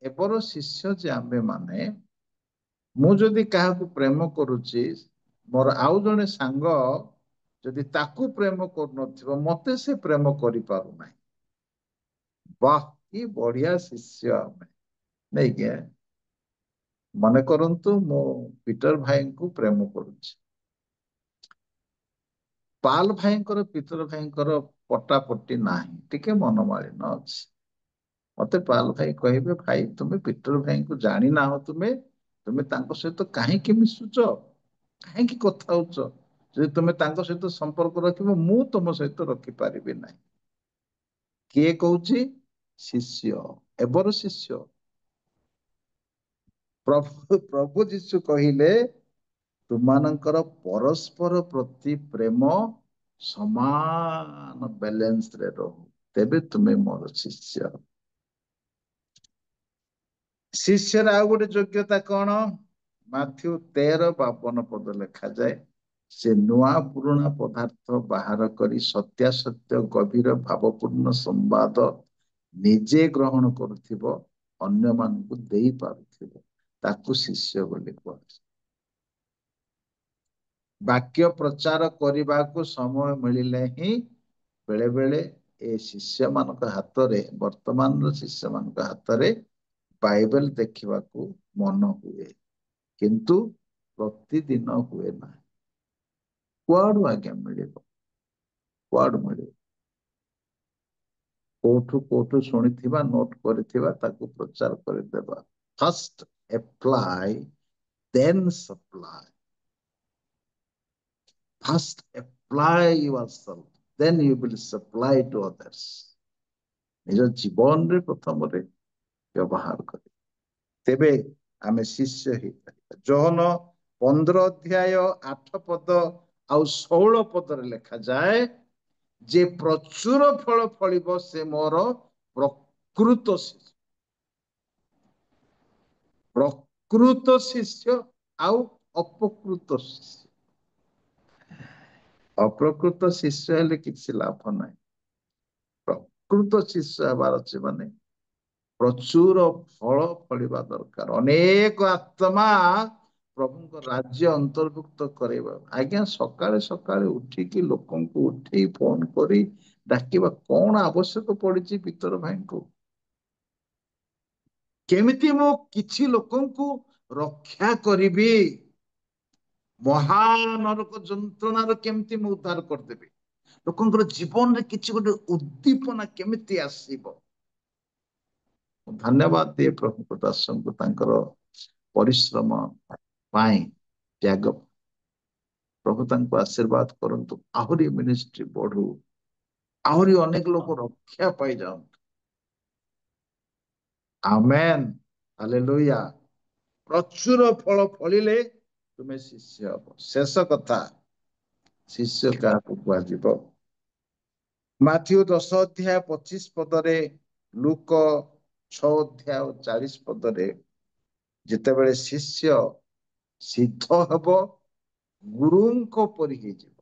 ଏବେର ଶିଷ୍ୟ ଯେ ଆମେ ମାନେ, ମୁଁ ଯଦି କାହାକୁ ପ୍ରେମ କରୁଛି, ମୋର ଆଉ ଜଣେ ସାଙ୍ଗ ଯଦି ତାକୁ ପ୍ରେମ କରୁନଥିବ, ମତେ ସେ ପ୍ରେମ କରିପାରୁନାହିଁ। ବାଃ, କି ବଢିଆ ଶିଷ୍ୟ ଆମେ, ନାଇକି? ମନେ କରନ୍ତୁ, ମୁଁ ପିଟର ଭାଇଙ୍କୁ ପ୍ରେମ କରୁଛି। ପାଲ ଭାଇଙ୍କର ପିତର ଭାଇଙ୍କର ପଟାପଟି ନାହିଁ, ଟିକେ ମନମାଳିନ ଅଛି। ମତେ ପାଲ ଭାଇ କହିବେ, ଭାଇ ତୁମେ ପିଟର ଭାଇଙ୍କୁ ଜାଣିନାହ, ତୁମେ ତାଙ୍କ ସହିତ କାହିଁକି ମିଶୁଛ, କାହିଁକି କଥା ହଉଛ? ଯଦି ତୁମେ ତାଙ୍କ ସହିତ ସମ୍ପର୍କ ରଖିବ, ମୁଁ ତୁମ ସହିତ ରଖିପାରିବି ନାହିଁ। କିଏ କହୁଛି? ଶିଷ୍ୟ, ଏବେର ଶିଷ୍ୟ। ପ୍ରଭୁ ଯୀଶୁ କହିଲେ, ତୁମାନଙ୍କର ପରସ୍ପର ପ୍ରତି ପ୍ରେମ ସମାନ ବାଲାନ୍ସରେ ରହୁ, ତେବେ ତୁମେ ମୋର ଶିଷ୍ୟ। ଶିଷ୍ୟର ଆଉ ଗୋଟେ ଯୋଗ୍ୟତା କଣ? ମାଥ୍ୟୁ 13:52 ଲେଖାଯାଏ, ସେ ନୂଆ ପୁରୁଣା ପଦାର୍ଥ ବାହାର କରି ସତ୍ୟାସତ୍ୟ ଗଭୀର ଭାବପୂର୍ଣ୍ଣ ସମ୍ବାଦ ନିଜେ ଗ୍ରହଣ କରୁଥିବ, ଅନ୍ୟମାନଙ୍କୁ ଦେଇପାରୁଥିବ, ତାକୁ ଶିଷ୍ୟ ବୋଲି କୁହାଯାଏ। ବାକ୍ୟ ପ୍ରଚାର କରିବାକୁ ସମୟ ମିଳିଲେ ହିଁ ବେଳେ ବେଳେ ଏ ଶିଷ୍ୟମାନଙ୍କ ହାତରେ, ବର୍ତ୍ତମାନର ଶିଷ୍ୟମାନଙ୍କ ହାତରେ ବାଇବେଲ ଦେଖିବାକୁ ମନ ହୁଏ, କିନ୍ତୁ ପ୍ରତିଦିନ ହୁଏ ନାହିଁ। କୁଆଡୁ ଆଜ୍ଞା ମିଳିବ? କୁଆଡୁ ମିଳିବ? କୋଉଠୁ ଶୁଣିଥିବା, ନୋଟ କରିଥିବା, ତାକୁ ପ୍ରଚାର କରିଦେବା। First apply, then supply. First apply yourself, then you will supply to others. ନିଜ ଜୀବନରେ ପ୍ରଥମରେ ବ୍ୟବହାର କରି, ତେବେ ଆମେ ଶିଷ୍ୟ ହେଇପାରିବା। ଯୋହନ 15:8 ଆଉ 16 ଲେଖାଯାଏ, ଯେ ପ୍ରଚୁର ଫଳ ଫଳିବ ସେ ମୋର ପ୍ରକୃତ ଶିଷ୍ୟ। ପ୍ରକୃତ ଶିଷ୍ୟ ଆଉ ଅପକୃତ ଶିଷ୍ୟ। ଅପ୍ରକୃତ ଶିଷ୍ୟ ହେଲେ କିଛି ଲାଭ ନାହିଁ। ପ୍ରକୃତ ଶିଷ୍ୟ ହେବାର ଅଛି ମାନେ ପ୍ରଚୁର ଫଳ ଫଳିବା ଦରକାର। ଅନେକ ଆତ୍ମା ପ୍ରଭୁଙ୍କ ରାଜ୍ୟ ଅନ୍ତର୍ଭୁକ୍ତ କରିବା। ଆଜ୍ଞା, ସକାଳେ ସକାଳେ ଉଠିକି ଲୋକଙ୍କୁ ଉଠେଇ ଫୋନ କରି ଡାକିବା କଣ ଆବଶ୍ୟକ ପଡିଛି ପିତର ଭାଇଙ୍କୁ? କେମିତି ମୁଁ କିଛି ଲୋକଙ୍କୁ ରକ୍ଷା କରିବି, ମହାନରକ ଯନ୍ତ୍ରଣାର କେମିତି ମୁଁ ଉଦ୍ଧାର କରିଦେବି, ଲୋକଙ୍କର ଜୀବନରେ କିଛି ଗୋଟେ ଉଦ୍ଦୀପନା କେମିତି ଆସିବ। ଧନ୍ୟବାଦ ଦିଏ ପ୍ରଭୁଙ୍କ ଦାସଙ୍କୁ ତାଙ୍କର ପରିଶ୍ରମ ପାଇଁ, ତ୍ୟାଗ। ପ୍ରଭୁ ତାଙ୍କୁ ଆଶୀର୍ବାଦ କରନ୍ତୁ, ଆହୁରି ମିନିଷ୍ଟ୍ରି ବଢୁ, ଆହୁରି ଅନେକ ଲୋକ ରକ୍ଷା ପାଇଯାଆନ୍ତୁ। ଆମେନ୍, ହାଲେଲୁୟା। ପ୍ରଚୁର ଫଳ ଫଳିଲେ ତୁମେ ଶିଷ୍ୟ ହବ। ଶେଷ କଥା, ଶିଷ୍ୟ କାହାକୁ କୁହାଯିବ? ମାଥ୍ୟୁ 10:25, ଲୁକ 6:40, ଯେତେବେଳେ ଶିଷ୍ୟ ସିଦ୍ଧ ହେବ, ଗୁରୁଙ୍କ ପରି ହେଇଯିବ।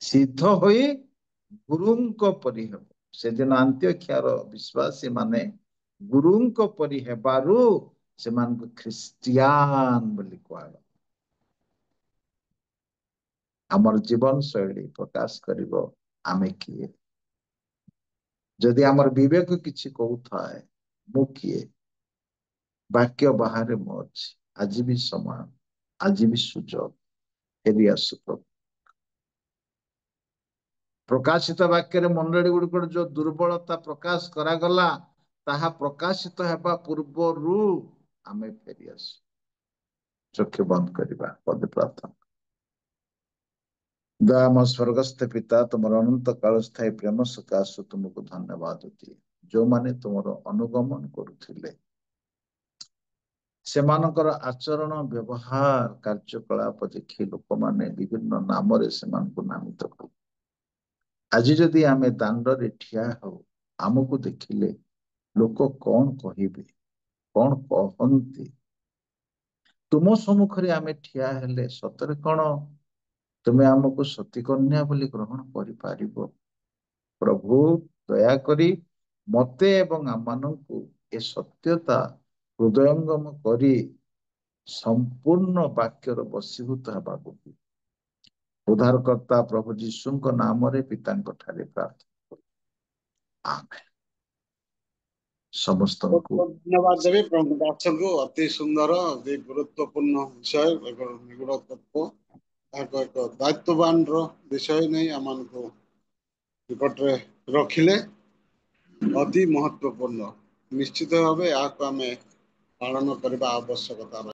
ସିଦ୍ଧ ହୋଇ ଗୁରୁଙ୍କ ପରି ହେବ। ସେଦିନ ଆନ୍ତିଓଖିଆର ବିଶ୍ୱାସୀ ମାନେ ଗୁରୁଙ୍କ ପରି ହେବାରୁ ସେମାନଙ୍କୁ ଖ୍ରୀଷ୍ଟିଆନ ବୋଲି କୁହାଗଲା। ଆମର ଜୀବନ ଶୈଳୀ ପ୍ରକାଶ କରିବ ଆମେ କିଏ। ଯଦି ଆମର ବିବେକ କିଛି କହୁଥାଏ ମୁଁ କିଏ, ବାକ୍ୟ ବାହାରେ ମୁଁ ଅଛି। ଆଜି ବି ସମୟ, ଆଜି ବି ସୁଯୋଗ, ଫେରି ଆସୁ ପ୍ରଭୁ। ପ୍ରକାଶିତ ବାକ୍ୟରେ ମଣ୍ଡଳୀ ଗୁଡ଼ିକର ଯୋଉ ଦୁର୍ବଳତା ପ୍ରକାଶ କରାଗଲା, ତାହା ପ୍ରକାଶିତ ହେବା ପୂର୍ବରୁ ଆମେ ଫେରି ଆସୁ। ଚକ୍ଷୁ ବନ୍ଦ କରିବା, ପଦେ ପ୍ରାର୍ଥନା। ଦୟାମୟ ସ୍ୱର୍ଗସ୍ଥ ପିତା, ତୁମର ଅନନ୍ତ କାଳସ୍ଥାୟୀ ପ୍ରେମ ସକାଶୁ ତୁମକୁ ଧନ୍ୟବାଦ ଦିଏ। ଯୋଉମାନେ ତୁମର ଅନୁଗମନ କରୁଥିଲେ, ସେମାନଙ୍କର ଆଚରଣ, ବ୍ୟବହାର, କାର୍ଯ୍ୟକଳାପ ଦେଖି ଲୋକମାନେ ବିଭିନ୍ନ ନାମରେ ସେମାନଙ୍କୁ ନାମିତ କଲେ। ଆଜି ଯଦି ଆମେ ଦାଣ୍ଡରେ ଠିଆ ହଉ, ଆମକୁ ଦେଖିଲେ ଲୋକ କଣ କହିବେ, କଣ କହନ୍ତି? ତୁମ ସମ୍ମୁଖରେ ଆମେ ଠିଆ ହେଲେ ସତରେ କଣ ତୁମେ ଆମକୁ ସତୀକନ୍ୟା ବୋଲି ଗ୍ରହଣ କରିପାରିବ? ପ୍ରଭୁ, ଦୟାକରି ମତେ ଏବଂ ଆମମାନଙ୍କୁ ଏ ସତ୍ୟତା ହୃଦୟଙ୍ଗମ କରି ସମ୍ପୂର୍ଣ୍ଣ ବାକ୍ୟର ବଶୀଭୂତ ହେବାକୁ ଉଦ୍ଧାରକର୍ତ୍ତା ପ୍ରଭୁ ଯୀଶୁଙ୍କ ନାମରେ ପିତାଙ୍କ ଠାରେ ପ୍ରାର୍ଥନା କରୁ। ଆମେନ୍। ସମସ୍ତଙ୍କୁ ଧନ୍ୟବାଦ ଦେବି ପ୍ରଭୁ ଦାସଙ୍କୁ। ଅତି ସୁନ୍ଦର, ଅତି ଗୁରୁତ୍ୱପୂର୍ଣ୍ଣ ବିଷୟ, ନିଗୁଡ ତତ୍ତ୍ୱ, ଏକ ଦାୟିତ୍ୱବାନର ବିଷୟ ନେଇ ଆମମାନଙ୍କୁ ନିକଟରେ ରଖିଲେ। ଅତି ମହତ୍ୱପୂର୍ଣ୍ଣ। ନିଶ୍ଚିତ ଭାବେ ଏହାକୁ ଆମେ ପାଳନ କରିବା ଆବଶ୍ୟକତା ରହିଛି।